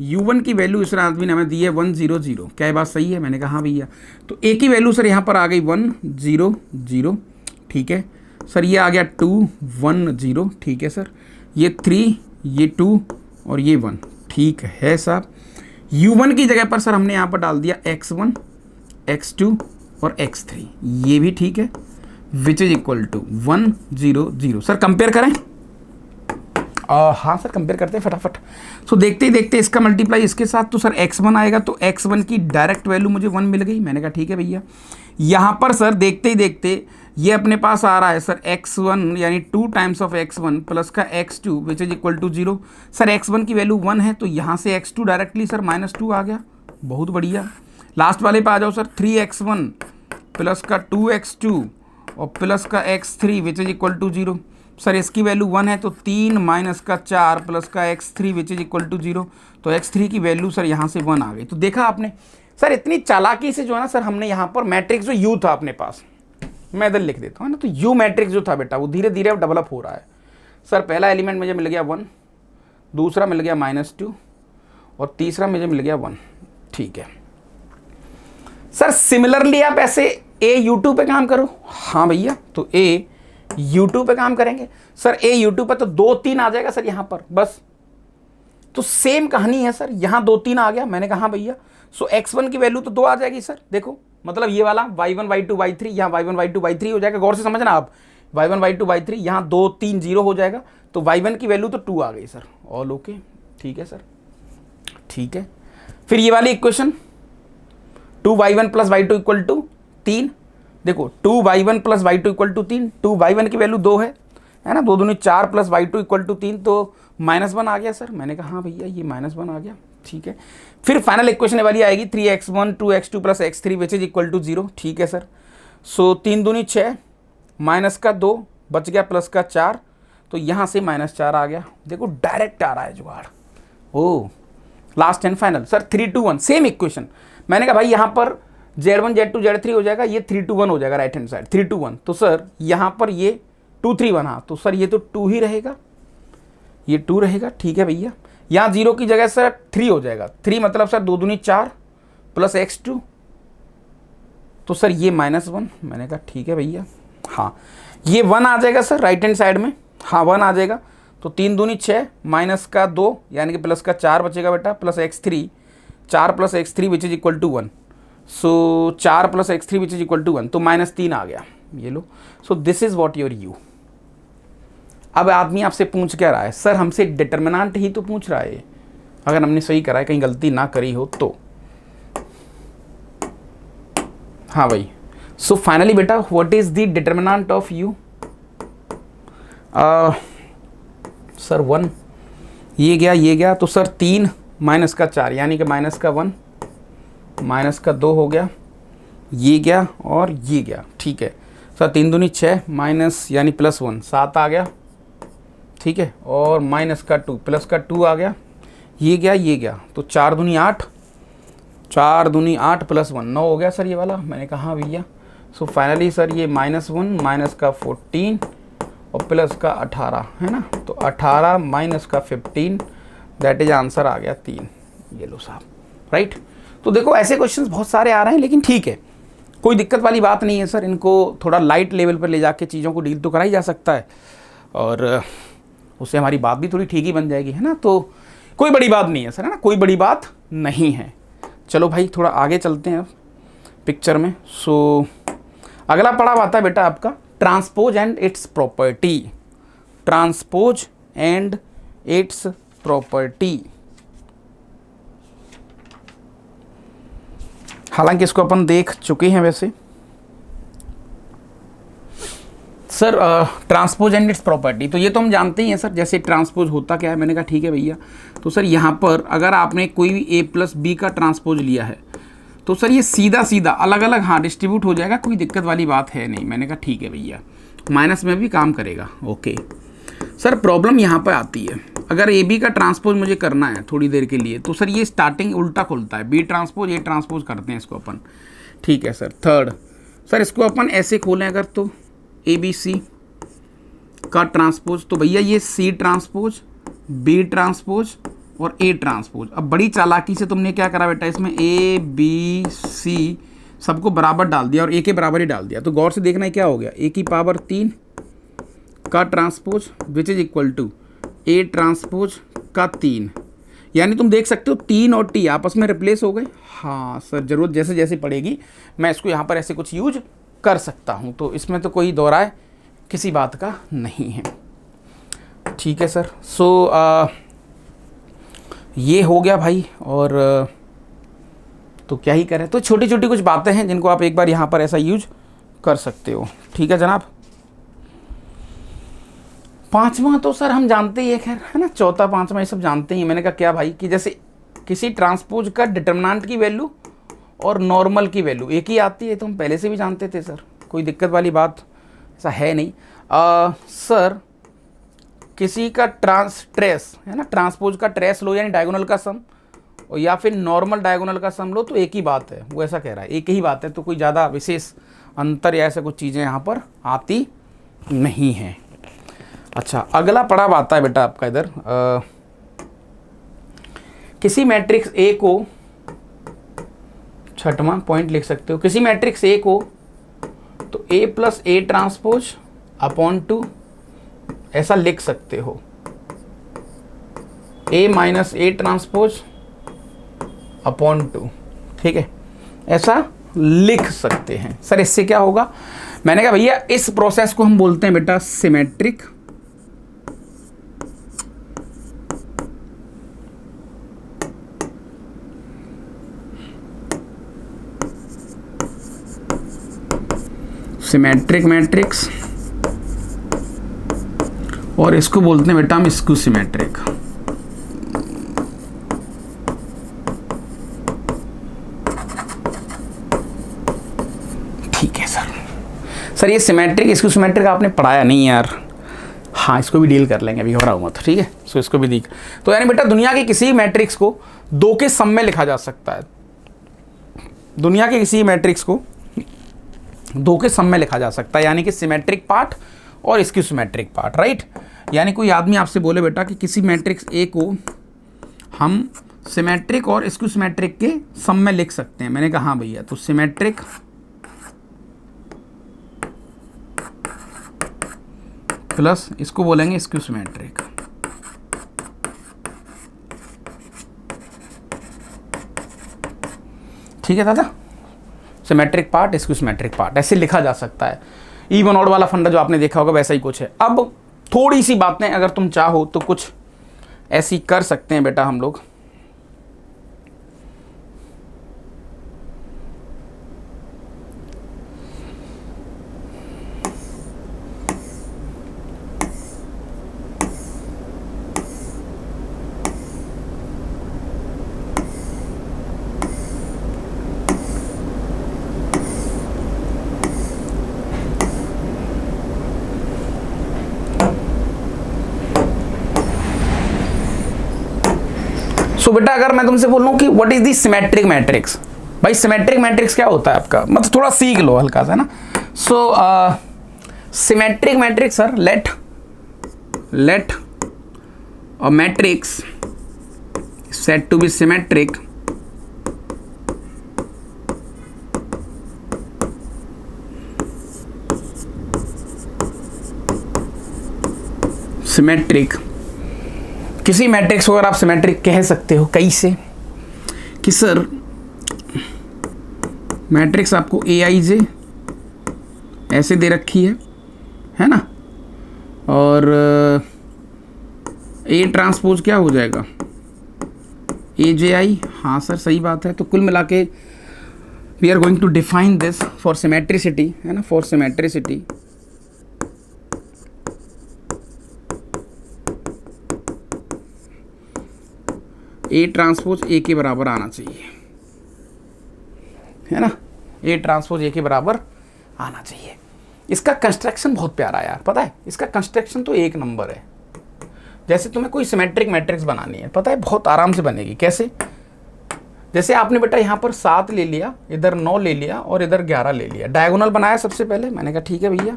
u1 की वैल्यू इस आदमी ने हमें दी है 100, क्या ये बात सही है? मैंने कहा हाँ भैया। तो a की वैल्यू सर यहाँ पर आ गई 100, ठीक है सर, ये आ गया 210, ठीक है सर, ये 3, ये 2 और ये 1, ठीक है साहब। u1 की जगह पर सर हमने यहाँ पर डाल दिया x1 x2 और x3, ये भी ठीक है, which is equal to 100। Sir compare करें? हाँ सर कंपेयर करते हैं फटाफट। सो देखते ही देखते इसका मल्टीप्लाई इसके साथ, तो सर x1 आएगा, तो x1 की डायरेक्ट वैल्यू मुझे 1 मिल गई। मैंने कहा ठीक है भैया। यहाँ पर सर देखते ही देखते ये अपने पास आ रहा है सर x1 यानी 2 टाइम्स ऑफ x1 प्लस का x2 which is equal to 0। Sir x1 की वैल्यू 1 है, तो यहाँ से x2 डायरेक्टली सर -2 आ गया, बहुत बढ़िया। लास्ट वाले पे आ जाओ सर, 3x1 प्लस का 2x2 और प्लस का x3 which is equal to 0। Sir इसकी वैल्यू 1 है, तो 3 माइनस का 4 प्लस का x3 which is equal to 0, तो x3 की वैल्यू सर यहाँ से 1 आ गई। तो देखा आपने सर, इतनी चालाकी से जो है ना सर, हमने यहाँ पर मैट्रिक्स जो u था अपने पास, मैं इधर लिख देता हूँ ना, तो u मैट्रिक्स जो था बेटा वो धीरे धीरे अब डेवलप हो रहा है। सर पहला एलिमेंट मुझे मिल गया 1, दूसरा मिल गया -2 और तीसरा मुझे मिल गया 1, ठीक है सर। सिमिलरली आप ऐसे a u2 पे काम करो। हाँ भैया, तो a u2 पे काम करेंगे सर, a u2 पे तो 2 3 आ जाएगा सर यहाँ पर, बस। तो सेम कहानी है सर, यहाँ 2 3 आ गया। मैंने कहा हाँ भैया। सो x1 की वैल्यू तो 2 आ जाएगी सर, देखो मतलब ये वाला y1 y2 y3, यहाँ y1 y2 y3 हो जाएगा, गौर से समझना आप, y1 y2 y3, यहाँ 2 3 0 हो जाएगा, तो y1 की वैल्यू तो 2 आ गई सर, ऑल ओके, ठीक है सर, ठीक है। फिर ये वाली equation 2y1 plus y2 equal to 3, देखो 2y1 plus y2 equal to 3, 2y1 की वैल्यू 2 है ना, 2 दूनी 4 प्लस y2 इक्वल टू 3, तो -1 आ गया सर। मैंने कहा हाँ भैया ये -1 आ गया, ठीक है। फिर फाइनल इक्वेशन वाली आएगी 3x1 2x2 plus x3 which is equal to 0, ठीक है सर। सो 3 दूनी 6 माइनस का 2 बच गया प्लस का 4, तो यहाँ से -4 आ गया, देखो डायरेक्ट आ रहा है जुगाड़। ओ last and final sir 3 2 1 same equation. मैंने कहा भाई यहाँ पर z1 z2 z3 हो जाएगा, ये 3 2 1 हो जाएगा राइट हैंड साइड 3 2 1, तो सर यहाँ पर ये 2 3 1, हाँ तो सर ये तो 2 ही रहेगा, ये 2 रहेगा, ठीक है भैया। यहाँ 0 की जगह सर 3 हो जाएगा, 3 मतलब सर 2 दूनी 4 प्लस x2, तो सर ये -1। मैंने कहा ठीक है भैया, हाँ ये 1 आ जाएगा सर राइट हैंड साइड में, हाँ 1 आ जाएगा, तो 3 दूनी 6 माइनस का 2 यानी कि प्लस का 4 बचेगा बेटा, plus x3, 4 plus x3 which is equal to 1, so 4 plus x3 which is equal to 1, तो -3 आ गया, ये लो। So this is what your u। अब आदमी आपसे पूछ क्या रहा है सर, हमसे डिटर्मिनेंट ही तो पूछ रहा है, अगर हमने सही करा है, कहीं गलती ना करी हो तो। हाँ भाई, सो फाइनली बेटा what is the determinant of u? Sir 1, ये गया, तो सर 3 माइनस का 4 यानी कि माइनस का 1 माइनस का 2 हो गया, ये गया और ये गया, ठीक है सर। 3 दूनी 6 माइनस यानी +1 7 आ गया, ठीक है, और माइनस का 2 प्लस का 2 आ गया, ये गया, तो 4 दूनी 8, 4 दूनी 8 प्लस 1 9 हो गया सर ये वाला। मैंने कहा हाँ भैया। सो फाइनली सर ये -1 माइनस का 14 और प्लस का 18 है ना, तो 18 माइनस का 15 दैट इज आंसर आ गया 3, ये लो साहब, राइट। तो देखो ऐसे क्वेश्चंस बहुत सारे आ रहे हैं, लेकिन ठीक है, कोई दिक्कत वाली बात नहीं है सर, इनको थोड़ा लाइट लेवल पर ले जाके चीज़ों को डील तो कराई जा सकता है, और उससे हमारी बात भी थोड़ी ठीक ही बन जाएगी, है ना। तो कोई बड़ी बात नहीं है सर, है ना, कोई बड़ी बात नहीं है। चलो भाई थोड़ा आगे चलते हैं अब पिक्चर में। सो अगला पड़ाव आता है बेटा आपका transpose and it's property. Transpose and it's property. हालांकि इसको अपन देख चुके हैं वैसे sir, transpose and it's property तो ये तो हम जानते ही हैं सर। जैसे ट्रांसपोज होता क्या है, मैंने कहा ठीक है भैया। तो सर यहाँ पर अगर आपने कोई भी ए प्लस बी का ट्रांसपोज लिया है तो सर ये सीधा सीधा अलग अलग हाँ डिस्ट्रीब्यूट हो जाएगा, कोई दिक्कत वाली बात है नहीं। मैंने कहा ठीक है भैया, माइनस में भी काम करेगा। ओके सर, प्रॉब्लम यहाँ पर आती है, अगर ए बी का ट्रांसपोज मुझे करना है थोड़ी देर के लिए तो सर ये स्टार्टिंग उल्टा खुलता है, बी ट्रांसपोज ए ट्रांसपोज करते हैं इसको अपन। ठीक है सर। थर्ड सर, इसको अपन ऐसे खोलें अगर तो ए बी सी का ट्रांसपोज, तो भैया ये सी ट्रांसपोज, बी ट्रांसपोज और ए ट्रांसपोज। अब बड़ी चालाकी से तुमने क्या करा बेटा, इसमें ए बी सी सबको बराबर डाल दिया और ए के बराबर ही डाल दिया। तो गौर से देखना है क्या हो गया, ए की पावर 3 का transpose which is equal to A transpose का 3। यानी तुम देख सकते हो 3 और टी आपस में रिप्लेस हो गए। हाँ सर, जरूरत जैसे जैसे पड़ेगी मैं इसको यहाँ पर ऐसे कुछ यूज कर सकता हूँ, तो इसमें तो कोई दोहराए किसी बात का नहीं है। ठीक है सर। सो ये हो गया भाई। और तो क्या ही करें, तो छोटी छोटी कुछ बातें हैं जिनको आप एक बार यहाँ पर ऐसा यूज कर सकते हो। ठीक है जनाब। पांचवा तो सर हम जानते ही है, खैर है ना, चौथा पांचवा ये सब जानते ही। मैंने कहा क्या भाई कि जैसे किसी ट्रांसपोज का डिटर्मिनेंट की वैल्यू और नॉर्मल की वैल्यू एक ही आती है, तो हम पहले से भी जानते थे सर, कोई दिक्कत वाली बात ऐसा है नहीं। सर किसी का ट्रेस है ना, ट्रांसपोज का ट्रेस लो यानी डायगोनल का सम, और या फिर नॉर्मल डायगोनल का सम लो, तो एक ही बात है, वो ऐसा कह रहा है एक ही बात है, तो कोई ज़्यादा विशेष अंतर या ऐसा कुछ चीज़ें यहाँ पर आती नहीं हैं। अच्छा, अगला पड़ाव आता है बेटा आपका इधर, किसी मैट्रिक्स ए को, छठवां पॉइंट लिख सकते हो, किसी मैट्रिक्स ए को तो A plus A transpose upon 2 ऐसा लिख सकते हो, ए माइनस ए ट्रांसपोज अपॉन 2। ठीक है, ऐसा लिख सकते हैं सर। इससे क्या होगा, मैंने कहा भैया इस प्रोसेस को हम बोलते हैं बेटा सिमेट्रिक मैट्रिक्स, और इसको बोलते हैं बेटा हम स्क्यू सिमेट्रिक। ठीक है सर। सर ये सिमेट्रिक स्क्यू सिमेट्रिक आपने पढ़ाया नहीं यार। हाँ, इसको भी डील कर लेंगे, अभी घबराओ मत। ठीक है, सो इसको भी देख। तो यानी बेटा दुनिया के किसी मैट्रिक्स को 2 के सम में लिखा जा सकता है, दुनिया के किसी मैट्रिक्स को 2 के सम में लिखा जा सकता है, यानी कि सिमेट्रिक पार्ट और स्क्यू सिमेट्रिक पार्ट, राइट। यानी कोई आदमी आपसे बोले बेटा कि किसी मैट्रिक्स ए को हम सिमेट्रिक और स्क्यू सिमेट्रिक के सम में लिख सकते हैं, मैंने कहा हाँ भैया, तो सिमेट्रिक प्लस इसको बोलेंगे स्क्यू सिमेट्रिक। ठीक है दादा, symmetric part skew symmetric part ऐसे लिखा जा सकता है। इवन ऑड वाला फंडा जो आपने देखा होगा वैसा ही कुछ है। अब थोड़ी सी बातें अगर तुम चाहो तो कुछ ऐसी कर सकते हैं बेटा हम लोग। सो बेटा अगर मैं तुमसे बोलूं कि what is the symmetric matrix, भाई सिमेट्रिक मैट्रिक्स क्या होता है आपका, मतलब थोड़ा सीख लो हल्का सा ना। So symmetric matrix sir, let a matrix set to be symmetric symmetric, किसी मैट्रिक्स को अगर आप सिमेट्रिक कह सकते हो कैसे, कि सर मैट्रिक्स आपको ए आई जे ऐसे दे रखी है ना, और ए ट्रांसपोज क्या हो जाएगा, ए जे आई। हाँ सर सही बात है। तो कुल मिला के we are going to define this for symmetricity, है ना, for symmetricity A transpose A के बराबर आना चाहिए, है ना, ए ट्रांसपोज ए के बराबर आना चाहिए। इसका कंस्ट्रक्शन बहुत प्यारा है यार, पता है, इसका कंस्ट्रक्शन तो एक नंबर है। जैसे तुम्हें कोई सिमेट्रिक मैट्रिक्स बनानी है, पता है, बहुत आराम से बनेगी। कैसे? जैसे आपने बेटा यहाँ पर 7 ले लिया, इधर 9 ले लिया और इधर 11 ले लिया, डायगोनल बनाया सबसे पहले। मैंने कहा ठीक है भैया।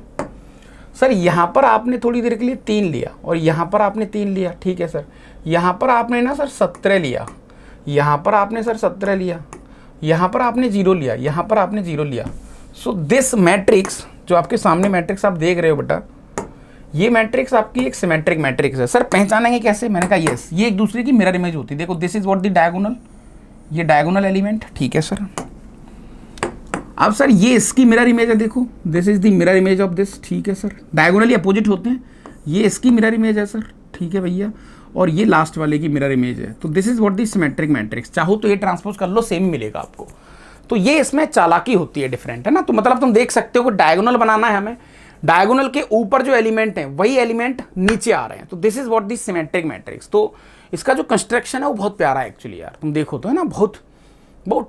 सर यहाँ पर आपने थोड़ी देर के लिए 3 लिया और यहाँ पर आपने 3 लिया, ठीक है सर। यहाँ पर आपने ना सर 17 लिया, यहाँ पर आपने सर 17 लिया, यहाँ पर आपने 0 लिया, यहाँ पर आपने 0 लिया। सो दिस मैट्रिक्स, जो आपके सामने मैट्रिक्स आप देख रहे हो बेटा, ये मैट्रिक्स आपकी एक सिमेट्रिक मैट्रिक्स है। सर पहचानेंगे कैसे? मैंने कहा यस, ये एक दूसरे की मिरर इमेज होती है। देखो this is what the diagonal, ये डायगोनल एलिमेंट, ठीक है सर। अब सर ये इसकी मिरर इमेज है, देखो this is the mirror image of this, ठीक है सर। डायगोनली अपोजिट होते हैं, ये इसकी मिरर इमेज है सर, ठीक है भैया, और ये लास्ट वाले की मिरर इमेज है। तो this is what the symmetric matrix. चाहो तो ये ट्रांसपोज कर लो, सेम मिलेगा आपको। तो ये इसमें चालाकी होती है, डिफरेंट, है ना। तो मतलब तुम देख सकते हो कि डायगोनल बनाना है हमें, डायगोनल के ऊपर जो एलिमेंट हैं वही एलिमेंट नीचे आ रहे हैं। तो this is what the symmetric matrix. तो इसका जो कंस्ट्रक्शन है वो बहुत प्यारा है एक्चुअली यार, तुम देखो तो, है ना, बहुत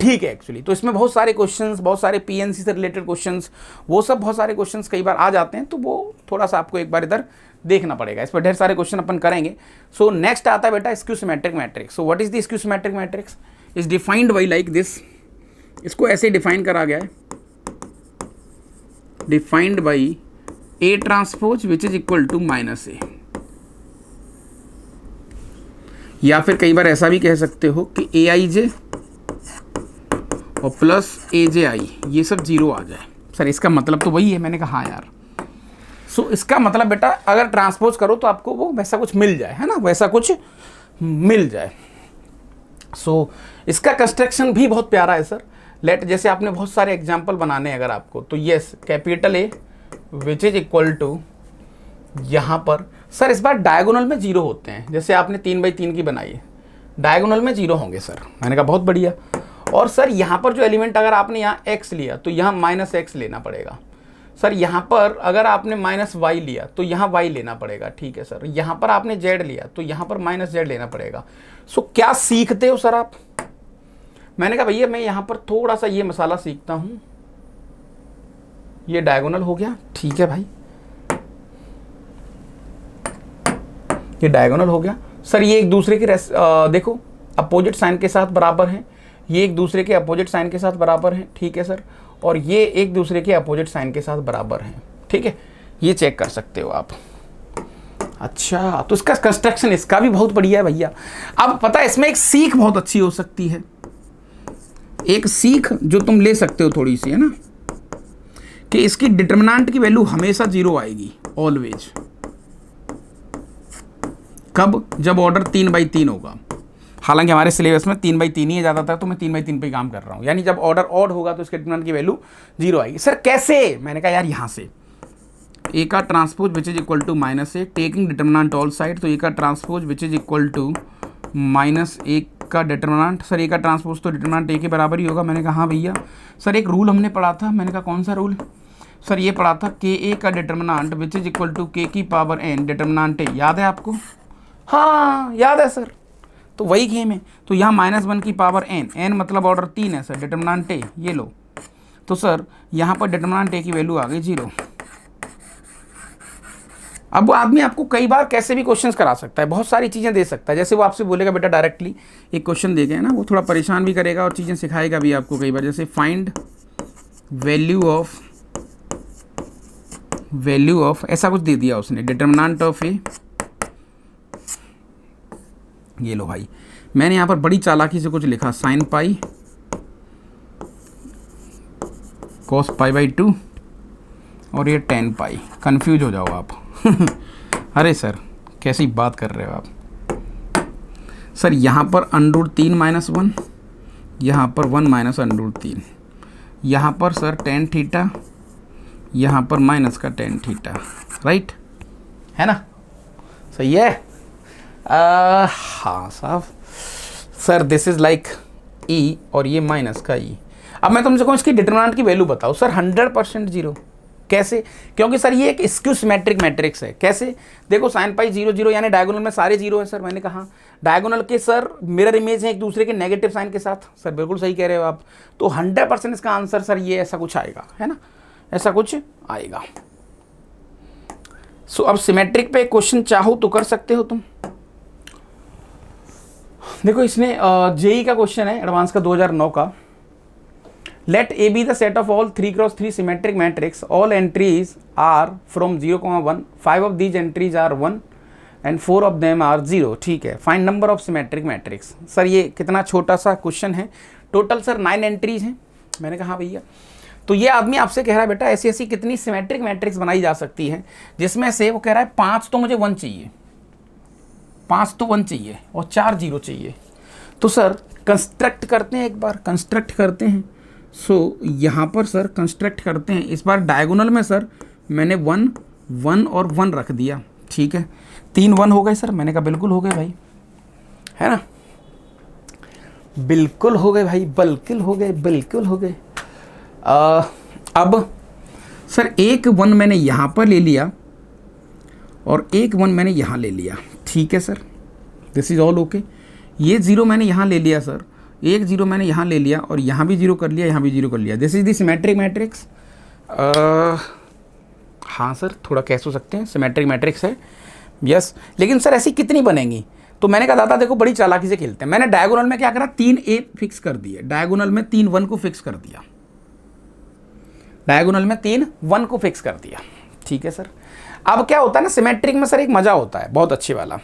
ठीक है एक्चुअली। तो इसमें बहुत सारे क्वेश्चंस, बहुत सारे पीएनसी से रिलेटेड क्वेश्चंस, वो सब बहुत सारे क्वेश्चंस कई बार आ जाते हैं। तो वो थोड़ा सा आपको एक बार इधर देखना पड़ेगा, इस पर ढेर सारे क्वेश्चन अपन करेंगे। सो नेक्स्ट आता है बेटा skew symmetric matrix. So what is the skew symmetric matrix? Is defined by like this. इसको ऐसे डिफाइन करा गया है, defined by A transpose which is equal to minus A, या फिर कई बार ऐसा भी कह सकते हो कि ए आई जे और प्लस ए जे आई, ये सब 0 आ जाए। सर इसका मतलब तो वही है। मैंने कहा हाँ यार। सो इसका मतलब बेटा अगर ट्रांसपोज करो तो आपको वो वैसा कुछ मिल जाए, है ना, वैसा कुछ मिल जाए। सो इसका कंस्ट्रक्शन भी बहुत प्यारा है सर। लेट, जैसे आपने बहुत सारे एग्जाम्पल बनाने हैं अगर आपको, तो yes, capital A which is equal to, यहाँ पर सर इस बार डायगोनल में 0 होते हैं। जैसे आपने 3/3 की बनाई है, डायगोनल में 0 होंगे सर। मैंने कहा बहुत बढ़िया। और सर यहाँ पर जो एलिमेंट अगर आपने यहाँ x लिया तो यहाँ -x लेना पड़ेगा। सर यहाँ पर अगर आपने -y लिया तो यहाँ y लेना पड़ेगा, ठीक है सर। यहाँ पर आपने z लिया तो यहाँ पर -z लेना पड़ेगा। सो क्या सीखते हो सर आप? मैंने कहा भैया मैं यहाँ पर थोड़ा सा ये मसाला सीखता हूँ। ये डायगोनल हो गया, ठीक है भाई, ये डायगोनल हो गया। सर ये एक दूसरे के देखो अपोजिट साइन के साथ बराबर हैं, ये एक दूसरे के अपोजिट साइन के साथ बराबर हैं, ठीक है सर। और ये एक दूसरे के अपोजिट साइन के साथ बराबर हैं, ठीक है, ये चेक कर सकते हो आप। अच्छा, तो इसका कंस्ट्रक्शन इसका भी बहुत बढ़िया है भैया। अब पता है इसमें एक सीख बहुत अच्छी हो सकती है, एक सीख जो तुम ले सकते हो थोड़ी सी, है ना, कि इसकी डिटरमिनेंट की वैल्यू हमेशा 0 आएगी, ऑलवेज। कब? जब ऑर्डर 3/3 होगा। हालांकि हमारे सिलेबस में 3/3 ही है ज़्यादातर, तो मैं 3/3 पे काम कर रहा हूँ। यानी जब ऑर्डर ऑड होगा तो इसके डिटरमिनेंट की वैल्यू 0 आएगी। सर कैसे? मैंने कहा यार यहाँ से ए का transpose which is equal to -a taking determinant all side. तो ए का transpose which is equal to -a का डिटरमिनेंट। सर ए का ट्रांसपोज तो डिटरमिनेंट ए के बराबर ही होगा। मैंने कहा हाँ भैया। सर एक रूल हमने पढ़ा था, मैंने कहा कौन सा रूल? सर ये पढ़ा था के ए का determinant which is equal to k की पावर n डिटरमिनेंट ए। याद है आपको? हाँ याद है सर। तो वही गेम है। तो यहाँ -1 की पावर n मतलब ऑर्डर 3 है सर, डिटरमिनेंट ए ये लो। तो सर यहाँ पर डिटरमिनेंट ए की वैल्यू आ गई 0। अब वो आदमी आपको कई बार कैसे भी क्वेश्चंस करा सकता है, बहुत सारी चीज़ें दे सकता है। जैसे वो आपसे बोलेगा बेटा डायरेक्टली एक क्वेश्चन दे गए ना, वो थोड़ा परेशान भी करेगा और चीज़ें सिखाएगा भी आपको कई बार। जैसे फाइंड वैल्यू ऑफ ऐसा कुछ दे दिया उसने, डिटरमिनेंट ऑफ ए। ये लो भाई, मैंने यहाँ पर बड़ी चालाकी से कुछ लिखा, sin पाई cos π/2 और ये tan पाई। कंफ्यूज हो जाओ आप। अरे सर कैसी बात कर रहे हो आप? सर यहाँ पर √3 - 1, यहाँ पर 1 - √3, यहाँ पर सर tan थीटा, यहाँ पर माइनस का tan थीटा, राइट। है ना, सही है। हाँ साहब, सर दिस इज लाइक ई और ये माइनस का ई। अब मैं तुमसे कहूँ इसकी डिटरमिनेंट की वैल्यू बताओ सर। 100% जीरो। कैसे? क्योंकि सर ये एक स्क्यू सिमेट्रिक मैट्रिक्स है। कैसे? देखो साइन पाई 0 0 यानी डायगोनल में सारे जीरो है सर। मैंने कहा डायगोनल के सर मिरर इमेज है एक दूसरे के नेगेटिव साइन के साथ। सर बिल्कुल सही कह रहे हो आप। तो 100% इसका आंसर सर ये ऐसा कुछ आएगा, है ना, ऐसा कुछ आएगा। सो अब सिमेट्रिक पे क्वेश्चन चाहो तो कर सकते हो तुम। देखो इसमें जेई का क्वेश्चन है एडवांस का 2009 का। Let A be the set of all 3x3 symmetric matrix, all entries are from 0,1, 5 of these entries are 1 and 4 of them are 0। ठीक है, find number of symmetric matrix. Sir ये कितना छोटा सा क्वेश्चन है। टोटल सर 9 एंट्रीज हैं। मैंने कहा भैया, तो ये आदमी आपसे कह रहा है बेटा ऐसी ऐसी कितनी सिमेट्रिक मैट्रिक्स बनाई जा सकती है, जिसमें से वो कह रहा है 5 तो मुझे 1 चाहिए, 5 तो 1 चाहिए और 4 0 चाहिए। तो सर कंस्ट्रक्ट करते हैं, एक बार कंस्ट्रक्ट करते हैं। सो यहाँ पर सर कंस्ट्रक्ट करते हैं। इस बार डायगोनल में सर मैंने 1 1 और 1 रख दिया। ठीक है, 3 1 हो गए सर। मैंने कहा बिल्कुल हो गए भाई, है ना, बिल्कुल हो गए भाई, बिल्कुल हो गए, बिल्कुल हो गए। अब सर एक 1 मैंने यहाँ पर ले लिया और एक 1 मैंने यहाँ ले लिया। ठीक है sir, this is all okay. ये 0 मैंने यहाँ ले लिया सर, एक 0 मैंने यहाँ ले लिया और यहाँ भी 0 कर लिया, यहाँ भी 0 कर लिया। This is the symmetric matrix. हाँ सर, थोड़ा कैसे हो सकते हैं, सिमेट्रिक मैट्रिक्स है, यस। लेकिन सर ऐसी कितनी बनेंगी? तो मैंने कहा दादा देखो बड़ी चालाकी से खेलते हैं। मैंने डायगोनल में क्या करा, 3 A फिक्स कर दिए, डायगोनल में 3 1 को फिक्स कर दिया, डायगोनल में 3 1 को फिक्स कर दिया। ठीक है सर। अब क्या होता है ना सिमेट्रिक में सर एक मजा होता है बहुत अच्छी वाला,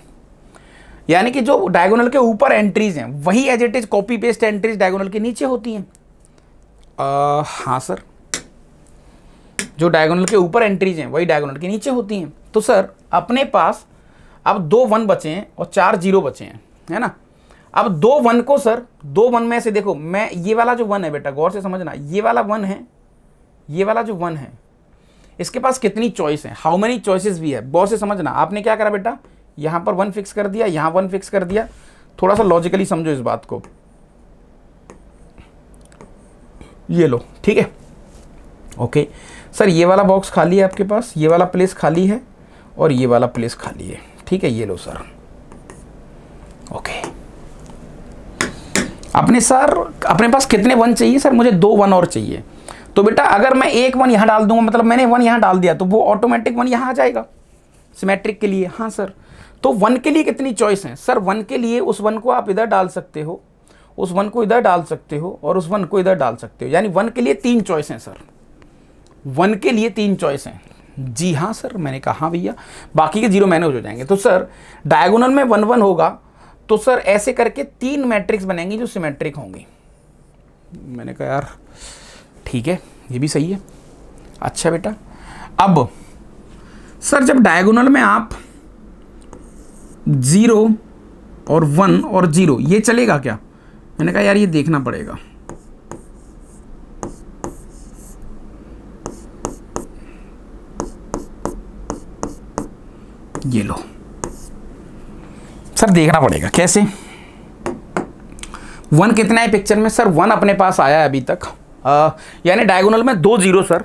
यानी कि जो डायगोनल के ऊपर एंट्रीज हैं वही as it is copy paste entries diagonal के नीचे होती हैं। हाँ सर, जो डायगोनल के ऊपर एंट्रीज हैं वही डायगोनल के नीचे होती हैं। तो सर अपने पास अब 2 1 बचे हैं और 4 0 बचे हैं, है ना। अब 2 1 को सर 2 1 में से देखो, मैं ये वाला जो 1 है बेटा गौर से समझना, ये वाला 1 है, ये वाला जो 1 है इसके पास कितनी चॉइस है, हाउ मेनी चॉइसेस भी है, गौर से समझना। आपने क्या करा बेटा, यहाँ पर 1 फिक्स कर दिया, यहाँ 1 फिक्स कर दिया। थोड़ा सा लॉजिकली समझो इस बात को। ये लो, ठीक है, ओके सर। ये वाला बॉक्स खाली है आपके पास, ये वाला प्लेस खाली है और ये वाला प्लेस खाली है। ठीक है, ये लो सर, ओके। अपने पास कितने 1 चाहिए सर? मुझे 2 1 और चाहिए। तो बेटा अगर मैं एक 1 यहाँ डाल दूंगा, मतलब मैंने 1 यहाँ डाल दिया, तो वो ऑटोमेटिक 1 यहाँ आ जाएगा सिमेट्रिक के लिए। हाँ सर, तो 1 के लिए कितनी चॉइस है सर? 1 के लिए उस 1 को आप इधर डाल सकते हो, उस 1 को इधर डाल सकते हो और उस 1 को इधर डाल सकते हो, यानी 1 के लिए 3 चॉइस हैं सर, 1 के लिए 3 चॉइस हैं। जी हाँ सर, मैंने कहा हाँ भैया, बाकी के 0 मैनेज हो जाएंगे। तो सर डायगोनल में 1 1 होगा, तो सर ऐसे करके 3 मैट्रिक्स बनेंगी जो सिमेट्रिक होंगी। मैंने कहा यार ठीक है, ये भी सही है। अच्छा बेटा, अब सर जब डायगोनल में आप 0 और 1 और 0 ये चलेगा क्या? मैंने कहा यार ये देखना पड़ेगा। ये लो सर, देखना पड़ेगा कैसे। 1 कितना है पिक्चर में सर? 1 अपने पास आया है अभी तक, यानी डायगोनल में 2 0 सर,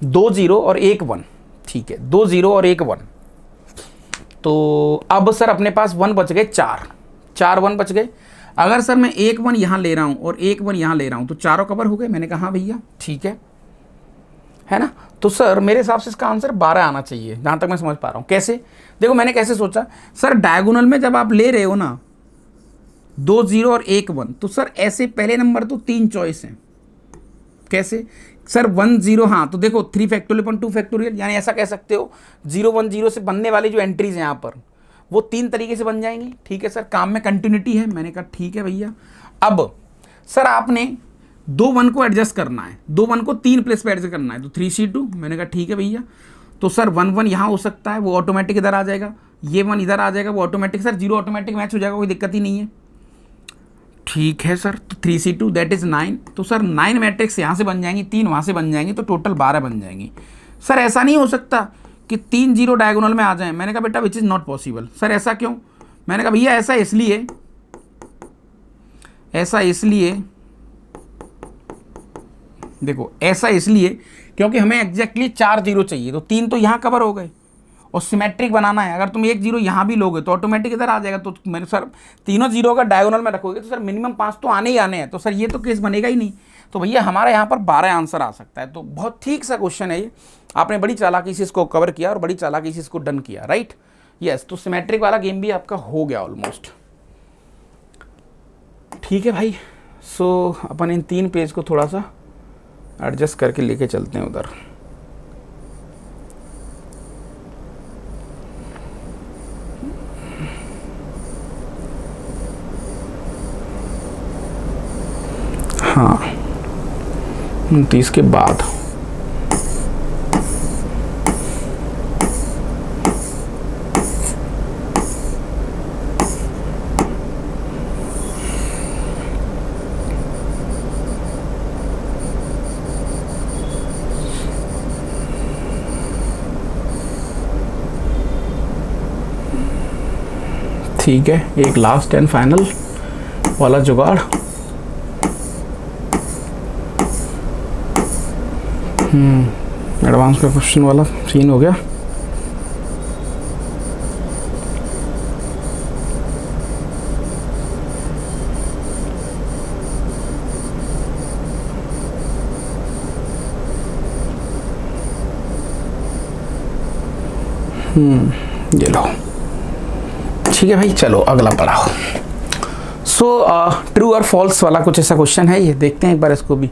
2 0 और 1 1। ठीक है, 2 0 और 1 1। तो अब सर अपने पास 1 बच गए, 4 1 बच गए। अगर सर मैं 1 1 यहाँ ले रहा हूँ और 1 1 यहाँ ले रहा हूँ तो चारों कवर हो गए। मैंने कहा हाँ भैया ठीक है ना। तो सर मेरे हिसाब से इसका आंसर 12 आना चाहिए, जहाँ तक मैं समझ पा रहा हूँ। कैसे? देखो मैंने कैसे सोचा सर, डायगोनल में जब आप ले रहे हो ना 2 0 और 1 1, तो सर ऐसे पहले नंबर तो 3 चॉइस हैं। कैसे सर? 1 0, हाँ तो देखो 3 फैक्टोरियल अपॉन 2 फैक्टोरियल, यानी ऐसा कह सकते हो 0 1 0 से बनने वाली जो एंट्रीज हैं यहाँ पर वो 3 तरीके से बन जाएंगी। ठीक है सर, काम में कंटिन्यूटी है। मैंने कहा ठीक है भैया। अब सर आपने 2 1 को एडजस्ट करना है, 2 1 को 3 प्लेस पे एडजस्ट करना है, तो 3 C2। मैंने कहा ठीक है भैया। तो सर 1 1 यहाँ हो सकता है, वो ऑटोमेटिक इधर आ जाएगा, ये 1 इधर आ जाएगा, वो ऑटोमेटिक सर 0 ऑटोमेटिक मैच हो जाएगा, कोई दिक्कत ही नहीं है। ठीक है सर, तो 3 C2 दैट इज 9। तो सर 9 मैट्रिक्स यहाँ से बन जाएंगी, 3 वहाँ से बन जाएंगी, तो टोटल 12 बन जाएंगी। सर ऐसा नहीं हो सकता कि 3 जीरो डायगोनल में आ जाएं। मैंने कहा बेटा which is not possible. Sir ऐसा क्यों? मैंने कहा भैया ऐसा इसलिए देखो, ऐसा इसलिए क्योंकि हमें एग्जैक्टली 4 जीरो चाहिए, तो 3 तो यहाँ कवर हो गए और सिमेट्रिक बनाना है। अगर तुम 1 जीरो यहाँ भी लोगे तो ऑटोमेटिक इधर आ जाएगा। तो मैंने सर तीनों जीरो का डायगोनल में रखोगे तो सर मिनिमम 5 तो आने ही आने हैं, तो सर ये तो केस बनेगा ही नहीं। तो भैया हमारे यहाँ पर 12 आंसर आ सकता है। तो बहुत ठीक सा क्वेश्चन है ये, आपने बड़ी चालाकी से इसको कवर किया और बड़ी चालाकी से इसको डन किया, राइट। यस, तो सिमेट्रिक वाला गेम भी आपका हो गया ऑलमोस्ट। ठीक है भाई, सो अपन इन 3 पेज को थोड़ा सा एडजस्ट करके लेके चलते हैं उधर। हाँ, 29 के बाद ठीक है, एक लास्ट एंड फाइनल वाला जुगाड़। एडवांस का क्वेश्चन वाला सीन हो गया। ये लो, ठीक है भाई, चलो अगला पढ़ाओ। सो ट्रू और फॉल्स वाला कुछ ऐसा क्वेश्चन है, ये देखते हैं एक बार इसको भी।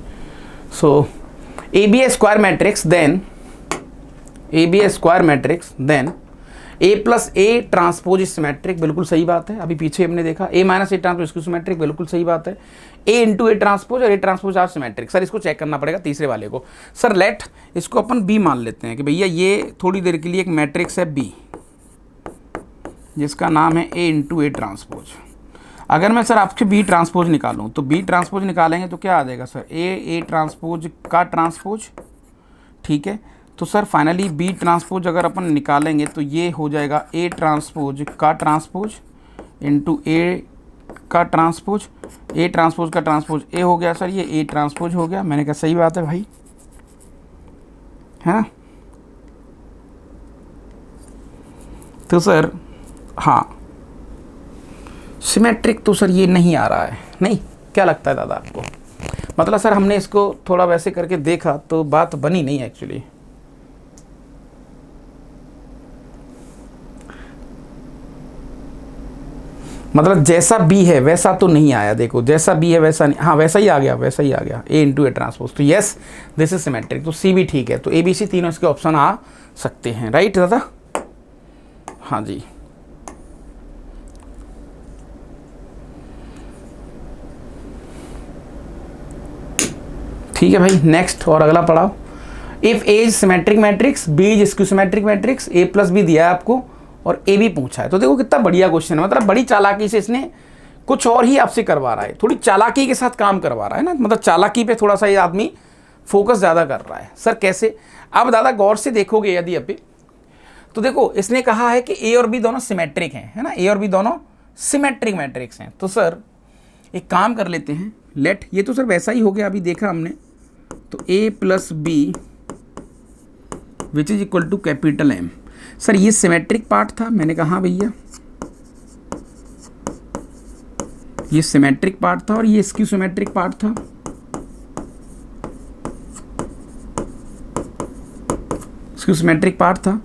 So A be a square matrix then A plus A transpose symmetric, बिल्कुल सही बात है। अभी पीछे हमने देखा ए माइनस ए ट्रांसपोज इसकी सिमेट्रिक, बिल्कुल सही बात है। ए इंटू ए ट्रांसपोज और A transpose are symmetric. Sir इसको चेक करना पड़ेगा तीसरे वाले को। सर लेट इसको अपन बी मान लेते हैं कि भैया ये थोड़ी देर के लिए एक मैट्रिक्स है बी, जिसका नाम है ए इंटू ए ट्रांसपोज। अगर मैं सर आपके बी ट्रांसपोज निकालूं तो बी ट्रांसपोज निकालेंगे तो क्या आ जाएगा सर, ए ट्रांसपोज का ट्रांसपोज, ठीक है। तो सर फाइनली बी ट्रांसपोज अगर अपन निकालेंगे तो ये हो जाएगा ए ट्रांसपोज का ट्रांसपोज इंटू ए का ट्रांसपोज, ए ट्रांसपोज का ट्रांसपोज ए हो गया सर, ये ए ट्रांसपोज हो गया। मैंने कहा सही बात है भाई, है ना। तो सर हाँ, सिमेट्रिक तो सर ये नहीं आ रहा है, नहीं, क्या लगता है दादा आपको? मतलब सर हमने इसको थोड़ा वैसे करके देखा तो बात बनी नहीं एक्चुअली। मतलब जैसा बी है वैसा तो नहीं आया, देखो जैसा बी है वैसा नहीं, हाँ वैसा ही आ गया, वैसा ही आ गया, ए इंटू ए ट्रांसपोज। तो यस दिस इज सिमेट्रिक, तो सी भी ठीक है। तो ए बी सी तीनों इसके ऑप्शन आ सकते हैं, राइट दादा? हाँ जी। ठीक है भाई, नेक्स्ट और अगला पढ़ाओ। If A is symmetric matrix, B is skew symmetric matrix, A plus B दिया है आपको और ए भी पूछा है। तो देखो कितना बढ़िया क्वेश्चन है, मतलब बड़ी चालाकी से इसने कुछ और ही आपसे करवा रहा है, थोड़ी चालाकी के साथ काम करवा रहा है ना, मतलब चालाकी पे थोड़ा सा ये आदमी फोकस ज़्यादा कर रहा है। सर कैसे? अब दादा गौर से देखोगे यदि अभी तो देखो इसने कहा है कि ए और बी दोनों सिमेट्रिक हैं, है ना, ए और बी दोनों सिमेट्रिक मैट्रिक्स हैं। तो सर एक काम कर लेते हैं, लेट, ये तो सर वैसा ही हो गया, अभी देखा हमने। तो A plus B which is equal to capital M. Sir ये सिमेट्रिक पार्ट था, मैंने कहा हाँ भैया ये सिमेट्रिक पार्ट था और ये स्क्यू सिमेट्रिक पार्ट था। स्क्यू सिमेट्रिक पार्ट था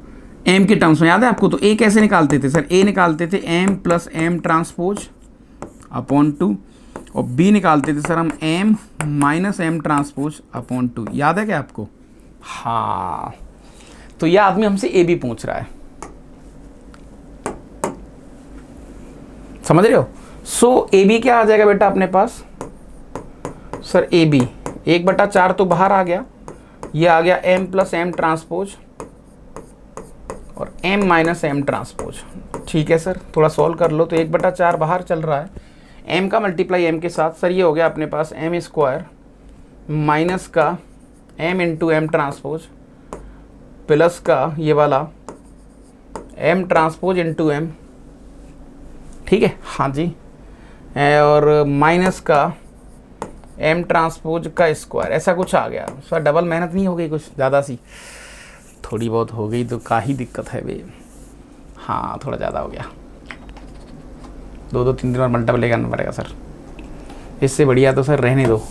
एम के टर्म्स में, याद है आपको? तो ए कैसे निकालते थे सर? ए निकालते थे M plus M transpose upon 2 और बी निकालते थे सर हम M minus M transpose upon 2। याद है क्या आपको? हाँ, तो यह आदमी हमसे ए बी पूछ रहा है, समझ रहे हो? सो ए बी क्या आ जाएगा बेटा अपने पास? सर ए बी 1/4 तो बाहर आ गया, ये आ गया एम प्लस एम ट्रांसपोज और एम माइनस एम ट्रांसपोज। ठीक है सर, थोड़ा सॉल्व कर लो। तो 1/4 बाहर चल रहा है, एम का मल्टीप्लाई एम के साथ, सर ये हो गया अपने पास एम स्क्वायर माइनस का M into M transpose plus का ये वाला एम ट्रांसपोज इंटू एम, ठीक है, हाँ जी, और माइनस का एम ट्रांसपोज का स्क्वायर, ऐसा कुछ आ गया सर। डबल मेहनत नहीं हो गई कुछ ज़्यादा सी? थोड़ी बहुत हो गई तो का ही दिक्कत है बे, हाँ थोड़ा ज़्यादा हो गया, 2-2 3 बार मल्टीप्लाई करना पड़ेगा सर, इससे बढ़िया तो सर रहने दो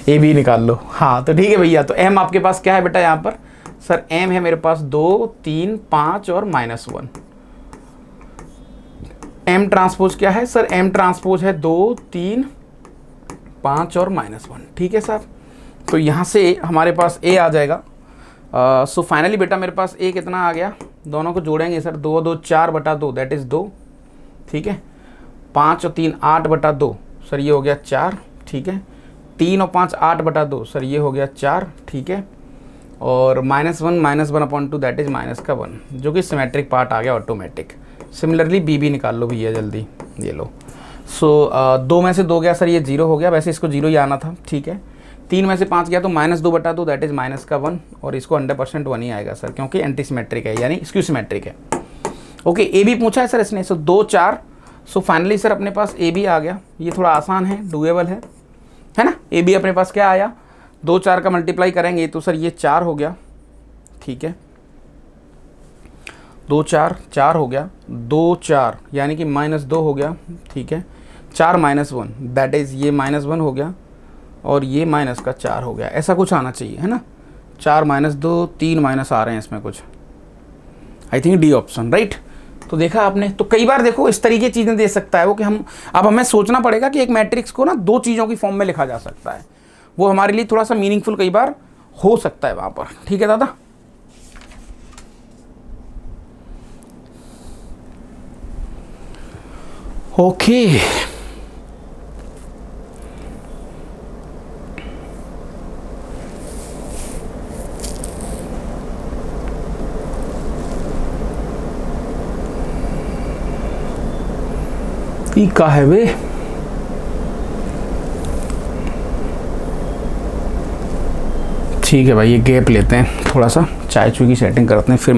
ए भी निकाल लो। हाँ तो ठीक है भैया, तो एम आपके पास क्या है बेटा यहाँ पर? सर एम है मेरे पास 2, 3, 5 और -1। एम ट्रांसपोज क्या है सर? एम ट्रांसपोज है 2, 3, 5 और -1, ठीक है सर। तो यहाँ से हमारे पास ए आ जाएगा। सो फाइनली बेटा मेरे पास ए कितना आ गया? दोनों को जोड़ेंगे सर, 2 2 4/2 दैट इज़ 2, ठीक है। 5 और 3 8/2 सर, ये हो गया 4, ठीक है। 3 और 5 8/2 सर, ये हो गया 4, ठीक है। और -1/2 दैट इज़ -1, जो कि सिमेट्रिक पार्ट आ गया ऑटोमेटिक। सिमिलरली बी भी निकाल लो भैया जल्दी, ये लो। सो 2 में से 2 गया सर, ये 0 हो गया, वैसे इसको 0 ही आना था, ठीक है। 3 में से 5 गया तो -2/2 दैट इज़ -1, और इसको 100% 1 ही आएगा सर, क्योंकि एंटी सिमेट्रिक है, यानी स्क्यू सिमेट्रिक है। ओके, ए भी पूछा है सर इसने, सो 2 4। सो फाइनली सर अपने पास ए भी आ गया, ये थोड़ा आसान है, डूएबल है ना। ए भी अपने पास क्या आया? 2 4 का मल्टीप्लाई करेंगे तो सर ये 4 हो गया, ठीक है। 2 4 4 हो गया, 2 4 यानी कि -2 हो गया, ठीक है। 4 -1 दैट इज़ ये -1 हो गया, और ये माइनस का 4 हो गया, ऐसा कुछ आना चाहिए, है ना। 4 -2 3 माइनस आ रहे हैं इसमें कुछ, I think D option, right. तो देखा आपने, तो कई बार देखो इस तरीके चीज़ें दे सकता है वो, कि अब हमें सोचना पड़ेगा कि एक मैट्रिक्स को ना 2 चीज़ों की फॉर्म में लिखा जा सकता है, वो हमारे लिए थोड़ा सा मीनिंगफुल कई बार हो सकता है वहाँ पर, ठीक है दादा। ओके का है वे, ठीक है भाई, ये गैप लेते हैं थोड़ा सा, चाय चू की सेटिंग करते हैं, फिर